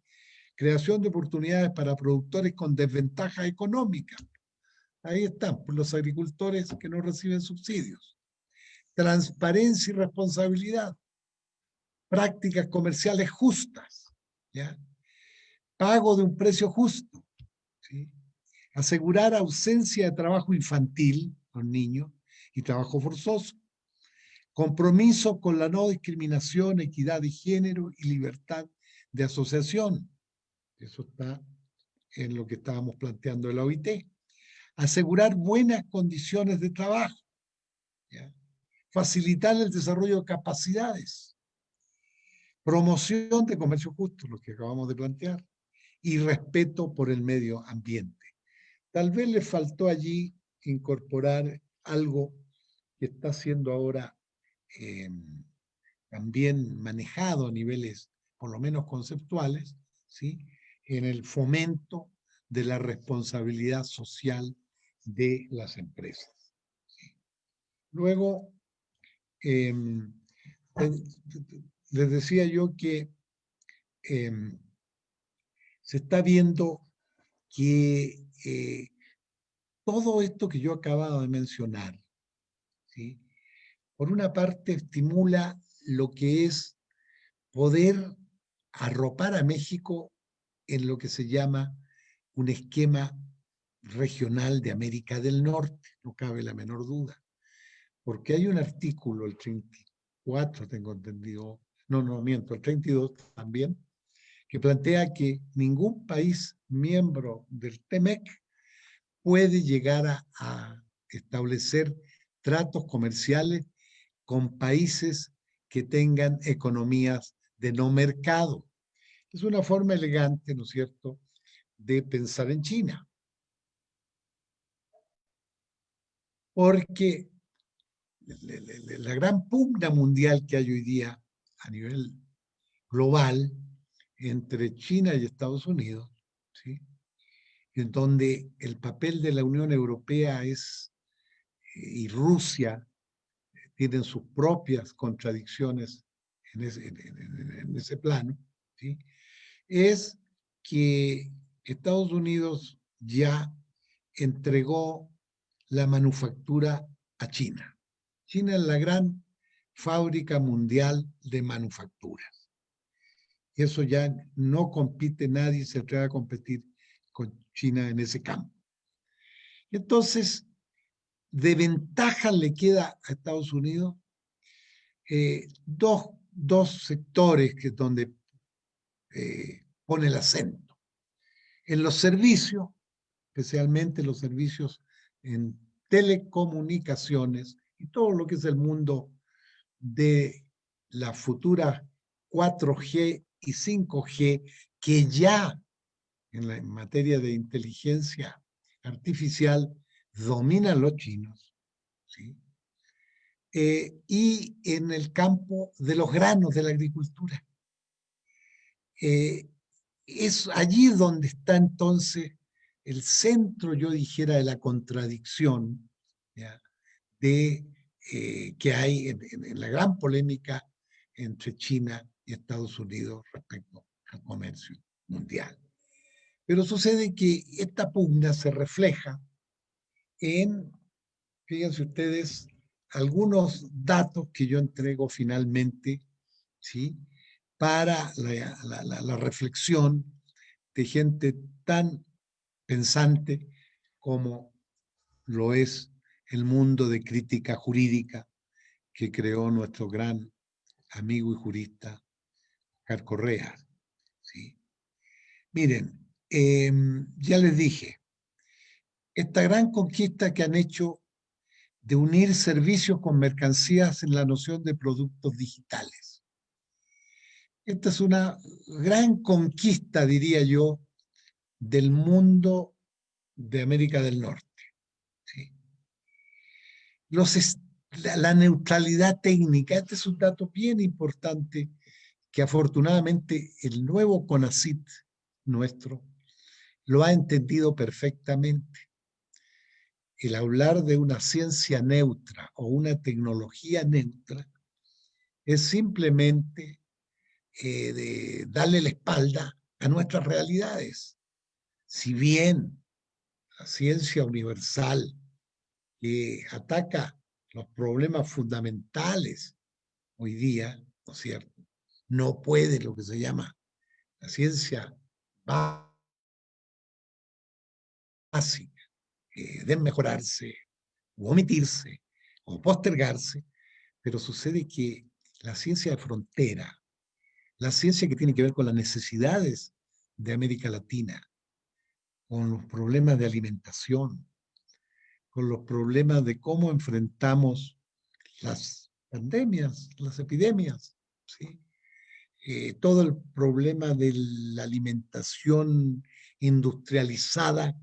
Creación de oportunidades para productores con desventaja económica. Ahí están, por los agricultores que no reciben subsidios. Transparencia y responsabilidad. Prácticas comerciales justas. ¿Ya? Pago de un precio justo. ¿Sí? Asegurar ausencia de trabajo infantil, los niños, y trabajo forzoso. Compromiso con la no discriminación, equidad de género y libertad de asociación. Eso está en lo que estábamos planteando de la OIT. Asegurar buenas condiciones de trabajo. ¿Ya? Facilitar el desarrollo de capacidades. Promoción de comercio justo, lo que acabamos de plantear. Y respeto por el medio ambiente. Tal vez le faltó allí incorporar algo que está siendo ahora también manejado a niveles por lo menos conceptuales, ¿sí? En el fomento de la responsabilidad social de las empresas. ¿Sí? Luego, les decía yo que se está viendo que todo esto que yo acababa de mencionar, ¿sí? Por una parte estimula lo que es poder arropar a México en lo que se llama un esquema regional de América del Norte, no cabe la menor duda, porque hay un artículo, el 34, tengo entendido, no miento, el 32 también, que plantea que ningún país miembro del TEMEC puede llegar a establecer tratos comerciales con países que tengan economías de no mercado. Es una forma elegante, ¿no es cierto?, de pensar en China. Porque la gran pugna mundial que hay hoy día a nivel global entre China y Estados Unidos, ¿sí? En donde el papel de la Unión Europea y Rusia tienen sus propias contradicciones en ese plano, ¿sí? Es que Estados Unidos ya entregó la manufactura a China. China es la gran fábrica mundial de manufacturas. Y eso ya no compite nadie, se atreve a competir con China en ese campo. Entonces, de ventaja le queda a Estados Unidos dos sectores que es donde pone el acento. En los servicios, especialmente los servicios en telecomunicaciones y todo lo que es el mundo de la futura 4G y 5G, que ya en materia de inteligencia artificial dominan los chinos, ¿sí? Y en el campo de los granos, de la agricultura. Es allí donde está entonces el centro, yo dijera, de la contradicción, ¿ya?, que hay en la gran polémica entre China y Estados Unidos respecto al comercio mundial. Pero sucede que esta pugna se refleja en, fíjense ustedes, algunos datos que yo entrego finalmente, ¿sí? Para la reflexión de gente tan pensante como lo es el mundo de crítica jurídica que creó nuestro gran amigo y jurista Oscar Correa, ¿sí? Miren, ya les dije, esta gran conquista que han hecho de unir servicios con mercancías en la noción de productos digitales. Esta es una gran conquista, diría yo, del mundo de América del Norte. ¿Sí? La neutralidad técnica, este es un dato bien importante que afortunadamente el nuevo CONACYT nuestro lo ha entendido perfectamente. El hablar de una ciencia neutra o una tecnología neutra es simplemente de darle la espalda a nuestras realidades. Si bien la ciencia universal que ataca los problemas fundamentales hoy día, ¿no es cierto? No puede lo que se llama la ciencia básica, de mejorarse, o omitirse, o postergarse, pero sucede que la ciencia de frontera, la ciencia que tiene que ver con las necesidades de América Latina, con los problemas de alimentación, con los problemas de cómo enfrentamos las pandemias, las epidemias, ¿sí? Todo el problema de la alimentación industrializada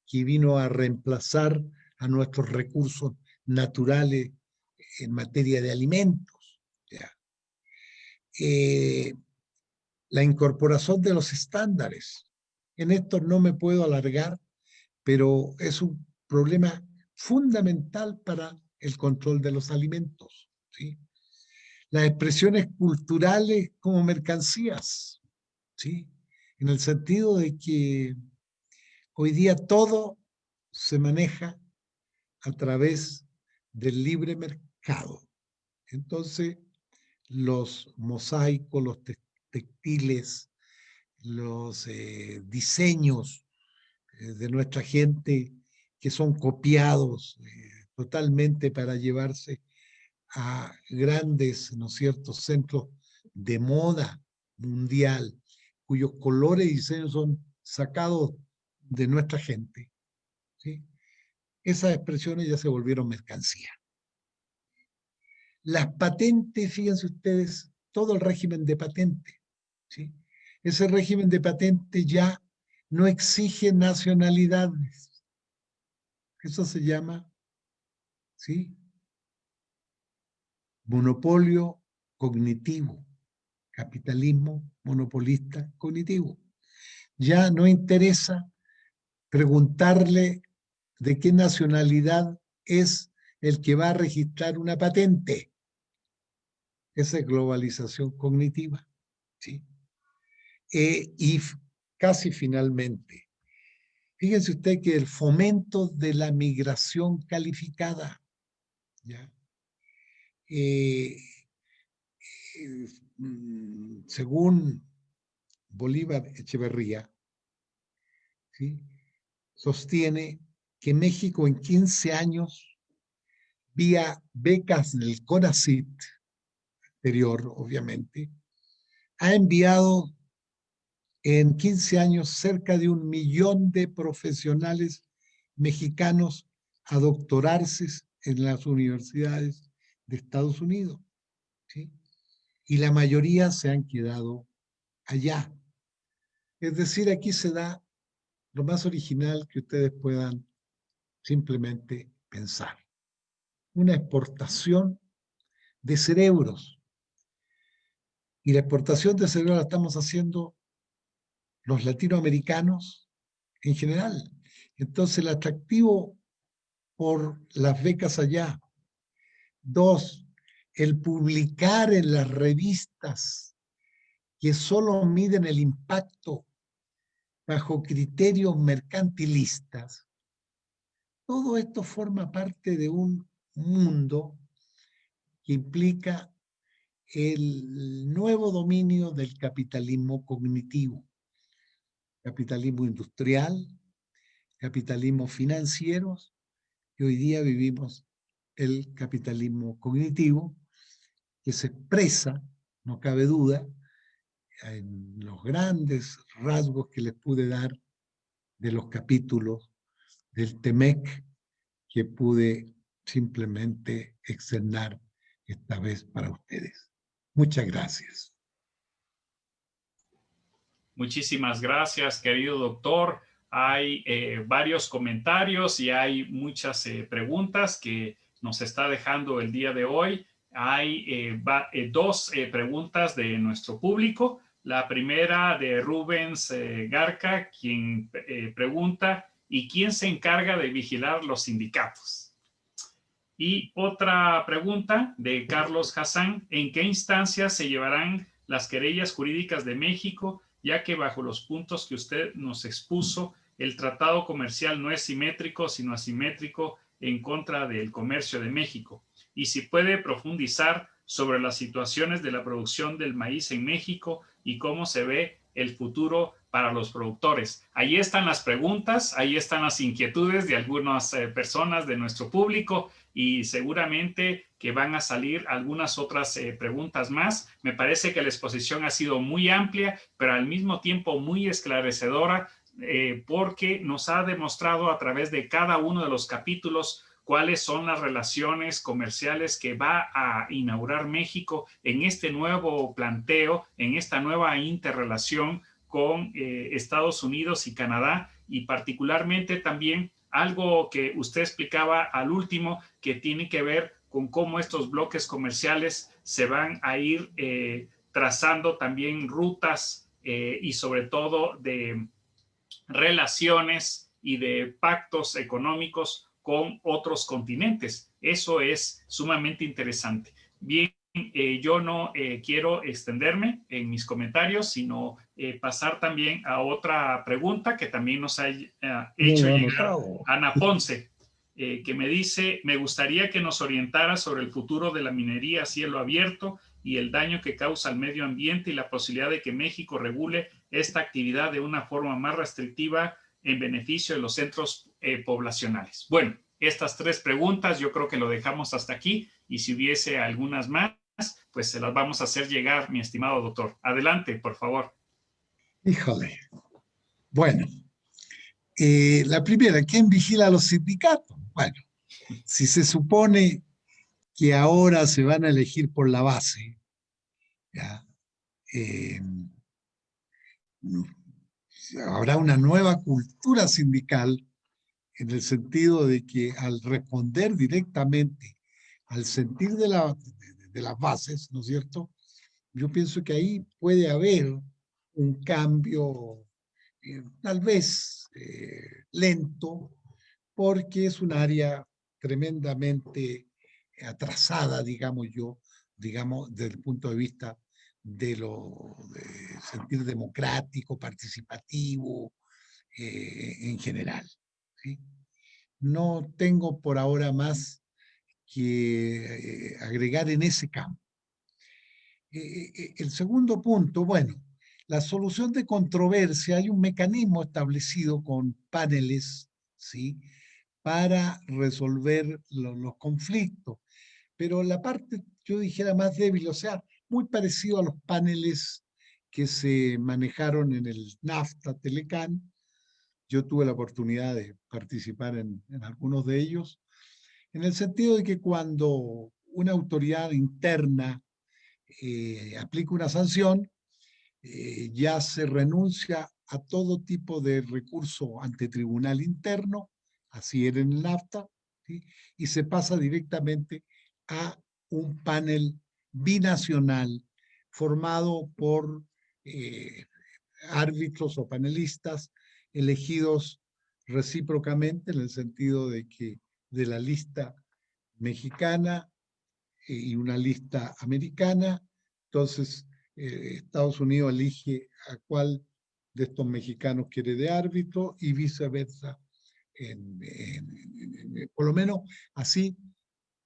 que vino a reemplazar a nuestros recursos naturales en materia de alimentos. ¿Ya? Eh, la incorporación de los estándares. En esto no me puedo alargar, pero es un problema fundamental para el control de los alimentos, ¿sí? Las expresiones culturales como mercancías, ¿sí? En el sentido de que hoy día todo se maneja a través del libre mercado. Entonces, los mosaicos, los textiles, los diseños de nuestra gente que son copiados totalmente para llevarse a grandes, ¿no es cierto?, centros de moda mundial, cuyos colores y diseños son sacados de nuestra gente, ¿sí? Esas expresiones ya se volvieron mercancía. Las patentes, fíjense ustedes, todo el régimen de patente, ¿sí? Ese régimen de patente ya no exige nacionalidades. Eso se llama, ¿sí?, monopolio cognitivo, capitalismo monopolista cognitivo. Ya no interesa preguntarle de qué nacionalidad es el que va a registrar una patente. Esa es globalización cognitiva, ¿sí? Y casi finalmente, fíjense usted que el fomento de la migración calificada, ¿ya? Según Bolívar Echeverría, ¿sí?, sostiene que México en 15 años, vía becas del CONACYT, anterior obviamente, ha enviado en 15 años cerca de 1 millón de profesionales mexicanos a doctorarse en las universidades de Estados Unidos, ¿sí? Y la mayoría se han quedado allá. Es decir, aquí se da lo más original que ustedes puedan simplemente pensar. Una exportación de cerebros. Y la exportación de cerebros la estamos haciendo los latinoamericanos en general. Entonces, el atractivo por las becas allá. 2, el publicar en las revistas que solo miden el impacto bajo criterios mercantilistas, todo esto forma parte de un mundo que implica el nuevo dominio del capitalismo cognitivo, capitalismo industrial, capitalismo financiero, y hoy día vivimos el capitalismo cognitivo, que se expresa, no cabe duda, en los grandes rasgos que les pude dar de los capítulos del TEMEC que pude simplemente externar esta vez para ustedes. Muchas gracias. Muchísimas gracias, querido doctor. Hay varios comentarios y hay muchas preguntas que nos está dejando el día de hoy. Hay dos preguntas de nuestro público. La primera de Rubens Garca, quien pregunta, ¿y quién se encarga de vigilar los sindicatos? Y otra pregunta de Carlos Hassan, ¿en qué instancias se llevarán las querellas jurídicas de México, ya que bajo los puntos que usted nos expuso, el tratado comercial no es simétrico, sino asimétrico en contra del comercio de México? Y si puede profundizar sobre las situaciones de la producción del maíz en México y cómo se ve el futuro para los productores. Ahí están las preguntas, ahí están las inquietudes de algunas personas de nuestro público y seguramente que van a salir algunas otras preguntas más. Me parece que la exposición ha sido muy amplia, pero al mismo tiempo muy esclarecedora, porque nos ha demostrado a través de cada uno de los capítulos cuáles son las relaciones comerciales que va a inaugurar México en este nuevo planteo, en esta nueva interrelación con Estados Unidos y Canadá, y particularmente también algo que usted explicaba al último, que tiene que ver con cómo estos bloques comerciales se van a ir trazando también rutas y sobre todo de relaciones y de pactos económicos con otros continentes. Eso es sumamente interesante. Bien, yo no quiero extenderme en mis comentarios, sino pasar también a otra pregunta que también nos ha hecho llegar Ana Ponce, que me dice, me gustaría que nos orientara sobre el futuro de la minería a cielo abierto y el daño que causa al medio ambiente y la posibilidad de que México regule esta actividad de una forma más restrictiva en beneficio de los centros poblacionales. Bueno, estas tres preguntas yo creo que lo dejamos hasta aquí y si hubiese algunas más, pues se las vamos a hacer llegar, mi estimado doctor. Adelante, por favor. Híjole. Bueno, la primera, ¿quién vigila a los sindicatos? Bueno, si se supone que ahora se van a elegir por la base, ¿ya? Habrá una nueva cultura sindical en el sentido de que al responder directamente al sentir de las bases, ¿no es cierto? Yo pienso que ahí puede haber un cambio tal vez lento, porque es un área tremendamente atrasada, digamos yo, digamos, desde el punto de vista de sentir democrático, participativo, en general. ¿Sí? No tengo por ahora más que agregar en ese campo. El segundo punto, bueno, la solución de controversia, hay un mecanismo establecido con paneles, ¿sí? Para resolver los conflictos, pero la parte, yo dijera, más débil, o sea, muy parecido a los paneles que se manejaron en el NAFTA Telecán. Yo tuve la oportunidad de participar en algunos de ellos, en el sentido de que cuando una autoridad interna aplica una sanción, ya se renuncia a todo tipo de recurso ante tribunal interno, así era en el NAFTA, ¿sí? Y se pasa directamente a un panel binacional formado por árbitros o panelistas elegidos recíprocamente en el sentido de que de la lista mexicana y una lista americana, entonces Estados Unidos elige a cuál de estos mexicanos quiere de árbitro y viceversa. Por lo menos así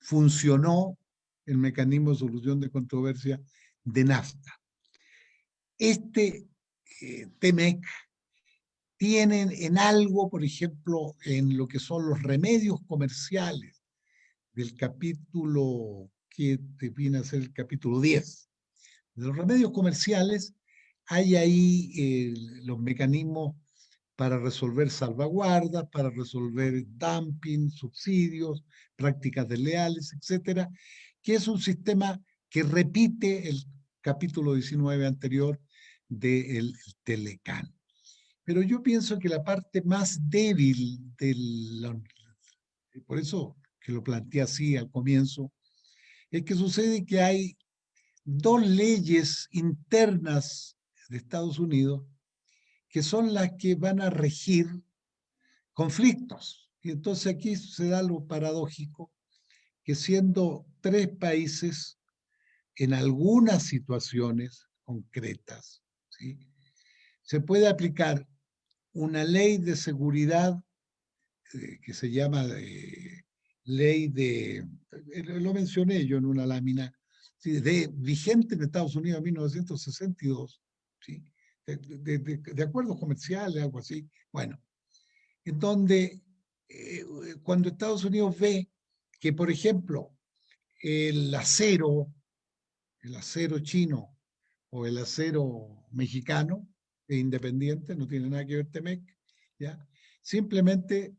funcionó el mecanismo de solución de controversia de NAFTA. TEMEC tienen en algo, por ejemplo, en lo que son los remedios comerciales del capítulo que viene a ser el capítulo 10. De los remedios comerciales hay ahí los mecanismos para resolver salvaguardas, para resolver dumping, subsidios, prácticas desleales, etcétera, que es un sistema que repite el capítulo 19 anterior del Telecán. Pero yo pienso que la parte más débil por eso que lo planteé así al comienzo, es que sucede que hay dos leyes internas de Estados Unidos que son las que van a regir conflictos. Y entonces aquí se da lo paradójico, que siendo tres países en algunas situaciones concretas, ¿sí?, se puede aplicar una ley de seguridad que se llama ley lo mencioné yo en una lámina, ¿sí?, vigente en Estados Unidos en 1962, ¿sí?, de acuerdos comerciales, algo así. Bueno, en donde cuando Estados Unidos ve que, por ejemplo, el acero chino o el acero mexicano es independiente, no tiene nada que ver TEMEC, ¿ya? Simplemente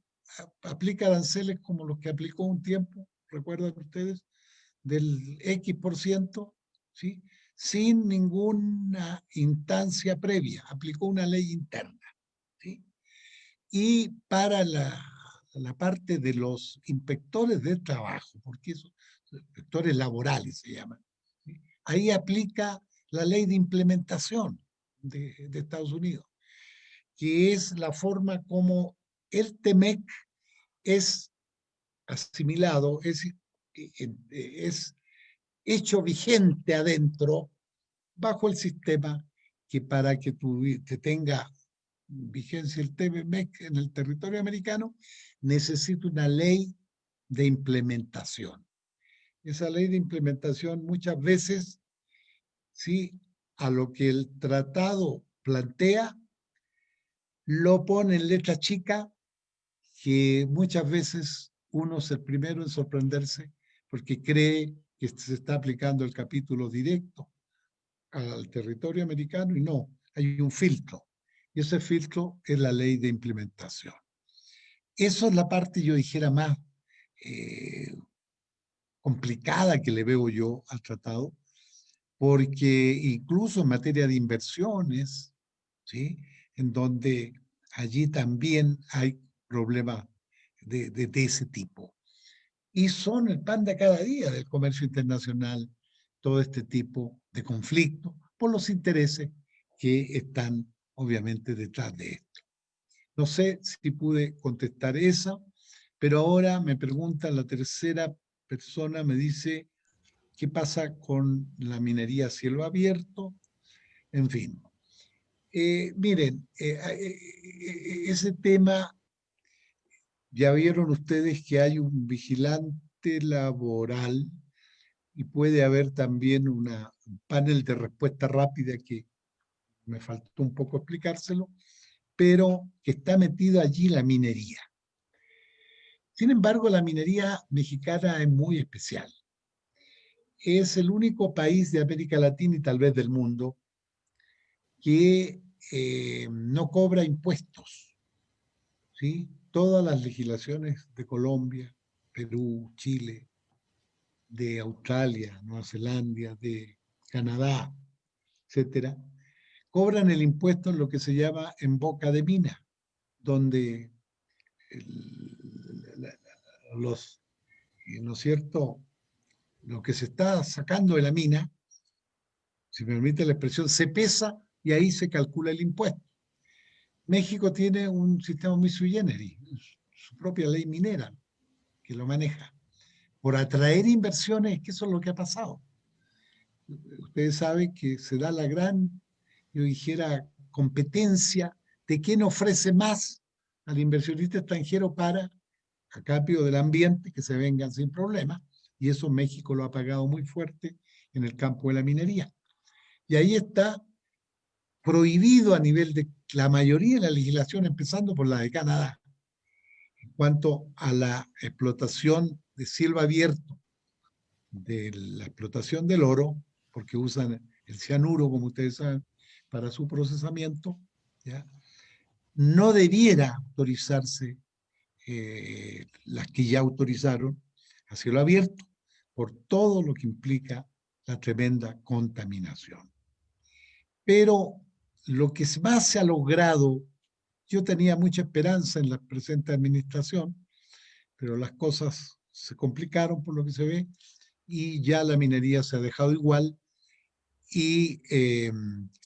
aplica aranceles como los que aplicó un tiempo, recuerdan ustedes, del X%, ¿sí?, sin ninguna instancia previa, aplicó una ley interna, ¿sí? Y para la parte de los inspectores de trabajo, porque esos inspectores laborales se llaman, ¿sí?, ahí aplica la ley de implementación de Estados Unidos, que es la forma como el TEMEC es asimilado, es hecho vigente adentro bajo el sistema que para que te tenga vigencia el TEMEC en el territorio americano, necesita una ley de implementación. Esa ley de implementación muchas veces, sí, a lo que el tratado plantea, lo pone en letra chica, que muchas veces uno es el primero en sorprenderse porque cree que se está aplicando el capítulo directo al territorio americano y no, hay un filtro. Y ese filtro es la ley de implementación. Eso es la parte, yo dijera, más complicada que le veo yo al tratado, porque incluso en materia de inversiones, ¿sí?, en donde allí también hay problemas de ese tipo. Y son el pan de cada día del comercio internacional, todo este tipo de conflictos por los intereses que están obviamente detrás de esto. No sé si pude contestar esa, pero ahora me pregunta la tercera persona, me dice, ¿qué pasa con la minería a cielo abierto? En fin. Miren, ese tema, ya vieron ustedes que hay un vigilante laboral y puede haber también un panel de respuesta rápida que me faltó un poco explicárselo, pero que está metida allí la minería. Sin embargo, la minería mexicana es muy especial. Es el único país de América Latina y tal vez del mundo que no cobra impuestos, ¿sí? Todas las legislaciones de Colombia, Perú, Chile, de Australia, Nueva Zelanda, de Canadá, etcétera, cobran el impuesto en lo que se llama en boca de mina, donde los, ¿no es cierto?, lo que se está sacando de la mina, si me permite la expresión, se pesa y ahí se calcula el impuesto. México tiene un sistema muy sui generis, su propia ley minera que lo maneja, por atraer inversiones, que eso es lo que ha pasado. Ustedes saben que se da la gran, yo dijera, competencia de quién ofrece más al inversionista extranjero para, a cambio del ambiente, que se vengan sin problema. Y eso México lo ha pagado muy fuerte en el campo de la minería. Y ahí está prohibido a nivel de la mayoría de la legislación, empezando por la de Canadá, en cuanto a la explotación de cielo abierto, de la explotación del oro, porque usan el cianuro, como ustedes saben, para su procesamiento, ¿ya? No debiera autorizarse las que ya autorizaron a cielo abierto, por todo lo que implica la tremenda contaminación. Pero lo que más se ha logrado, yo tenía mucha esperanza en la presente administración, pero las cosas se complicaron por lo que se ve y ya la minería se ha dejado igual y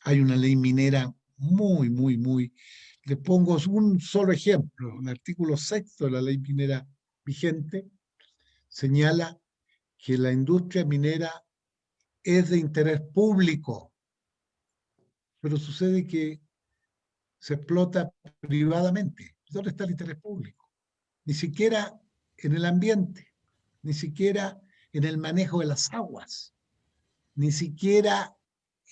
hay una ley minera muy. Les pongo un solo ejemplo. El artículo 6 de la ley minera vigente señala que la industria minera es de interés público, pero sucede que se explota privadamente. ¿Dónde está el interés público? Ni siquiera en el ambiente, ni siquiera en el manejo de las aguas, ni siquiera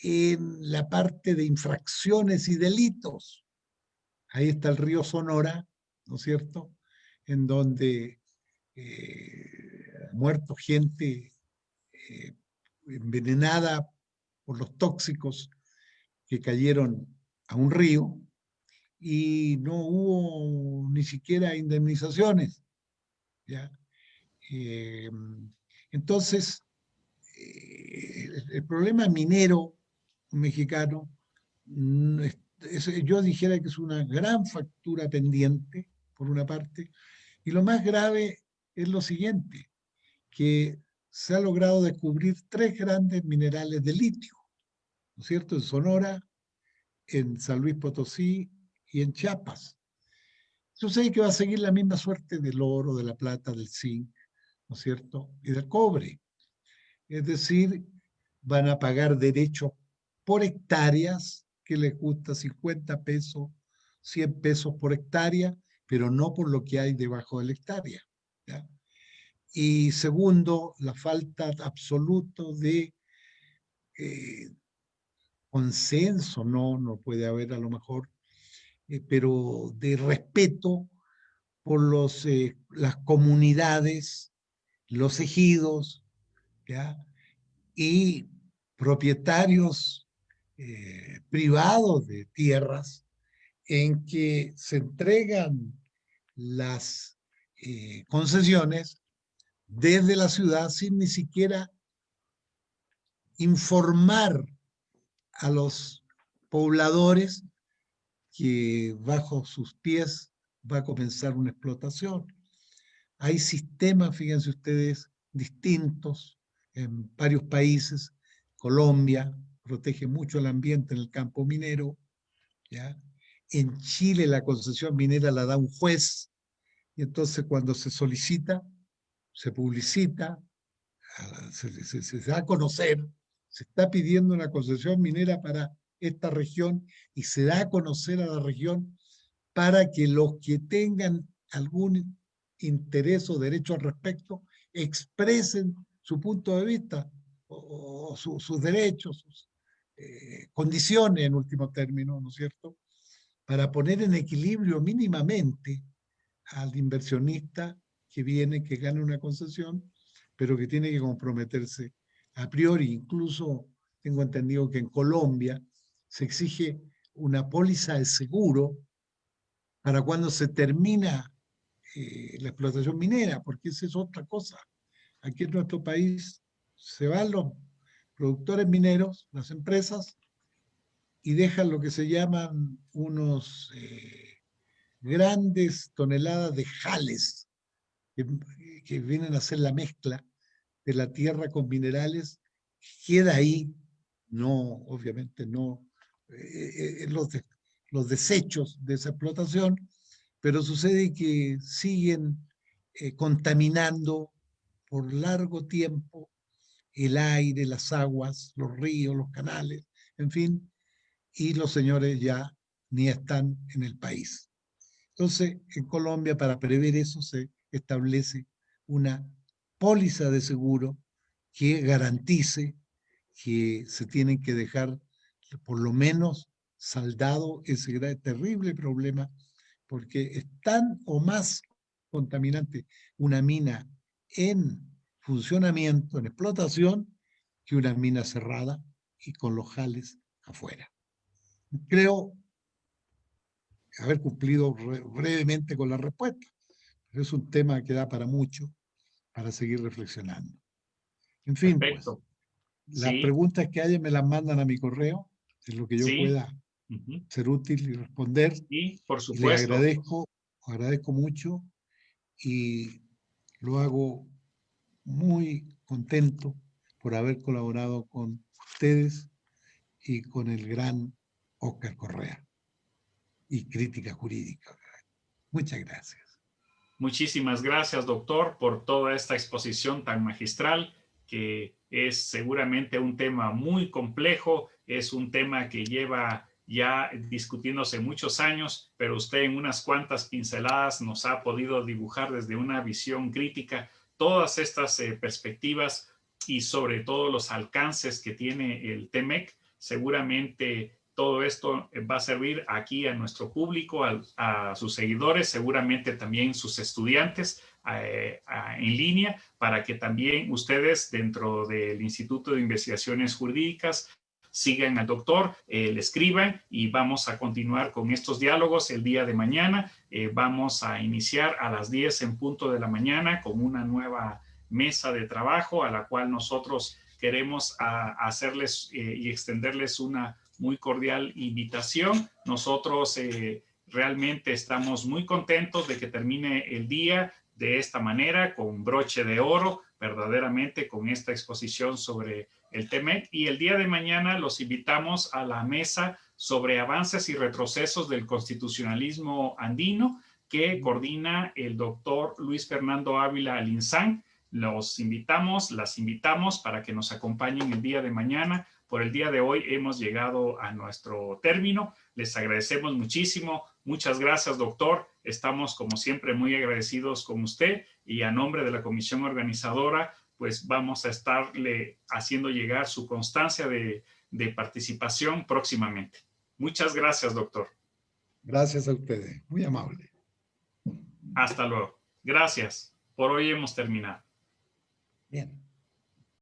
en la parte de infracciones y delitos. Ahí está el río Sonora, ¿no es cierto?, en donde ha muerto gente envenenada por los tóxicos que cayeron a un río y no hubo ni siquiera indemnizaciones, ¿ya? Eh, entonces, el problema minero mexicano, yo dijera que es una gran factura pendiente, por una parte, y lo más grave es lo siguiente, que se ha logrado descubrir 3 grandes minerales de litio, ¿no es cierto?, en Sonora, en San Luis Potosí y en Chiapas. Sucede que va a seguir la misma suerte del oro, de la plata, del zinc, ¿no es cierto?, y del cobre. Es decir, van a pagar derechos por hectáreas que les gusta 50 pesos, 100 pesos por hectárea, pero no por lo que hay debajo de la hectárea, ¿ya? Y segundo, la falta absoluta de consenso, no puede haber a lo mejor, pero de respeto por las comunidades, los ejidos, ¿ya? Y propietarios privados de tierras en que se entregan las concesiones desde la ciudad sin ni siquiera informar a los pobladores que bajo sus pies va a comenzar una explotación. Hay sistemas, fíjense ustedes, distintos en varios países. Colombia protege mucho el ambiente en el campo minero, ¿ya? En Chile la concesión minera la da un juez, y entonces cuando se solicita, se publicita, se da a conocer, se está pidiendo una concesión minera para esta región y se da a conocer a la región para que los que tengan algún interés o derecho al respecto expresen su punto de vista o sus derechos, sus condiciones en último término, ¿no es cierto?, para poner en equilibrio mínimamente al inversionista que viene, que gana una concesión, pero que tiene que comprometerse a priori. Incluso tengo entendido que en Colombia se exige una póliza de seguro para cuando se termina la explotación minera, porque esa es otra cosa. Aquí en nuestro país se van los productores mineros, las empresas, y dejan lo que se llaman unos grandes toneladas de jales que, que vienen a hacer la mezcla de la tierra con minerales, queda ahí, no, obviamente no, los desechos de esa explotación, pero sucede que siguen contaminando por largo tiempo el aire, las aguas, los ríos, los canales, en fin, y los señores ya ni están en el país. Entonces, en Colombia, para prever eso, se establece una póliza de seguro que garantice que se tienen que dejar por lo menos saldado ese terrible problema, porque es tan o más contaminante una mina en funcionamiento, en explotación, que una mina cerrada y con los jales afuera. Creo haber cumplido brevemente con la respuesta, pero es un tema que da para mucho, para seguir reflexionando. En fin, pues, Perfecto. las Sí, preguntas que haya me las mandan a mi correo, en lo que yo sí. pueda ser útil y responder, Y por y les supuesto, agradezco mucho y lo hago muy contento por haber colaborado con ustedes y con el gran Óscar Correa y Crítica Jurídica. Muchas gracias. muchísimas gracias, doctor, por toda esta exposición tan magistral, que es seguramente un tema muy complejo, es un tema que lleva ya discutiéndose muchos años, pero usted en unas cuantas pinceladas nos ha podido dibujar desde una visión crítica todas estas perspectivas y sobre todo los alcances que tiene el TEMEC. Seguramente todo esto va a servir aquí a nuestro público, a sus seguidores, seguramente también sus estudiantes en línea, para que también ustedes dentro del Instituto de Investigaciones Jurídicas sigan al doctor, le escriban y vamos a continuar con estos diálogos el día de mañana. Vamos a iniciar a las 10 en punto de la mañana con una nueva mesa de trabajo a la cual nosotros queremos hacerles y extenderles una muy cordial invitación. Nosotros realmente estamos muy contentos de que termine el día de esta manera, con broche de oro, verdaderamente con esta exposición sobre el TEMEC. Y el día de mañana los invitamos a la mesa sobre avances y retrocesos del constitucionalismo andino, que coordina el doctor Luis Fernando Ávila Alinzán. Las invitamos para que nos acompañen el día de mañana. Por el día de hoy hemos llegado a nuestro término. Les agradecemos muchísimo. Muchas gracias, doctor. Estamos, como siempre, muy agradecidos con usted y a nombre de la comisión organizadora, pues vamos a estarle haciendo llegar su constancia de participación próximamente. Muchas gracias, doctor. Gracias a ustedes. Muy amable. Hasta luego. Gracias. Por hoy hemos terminado. Bien.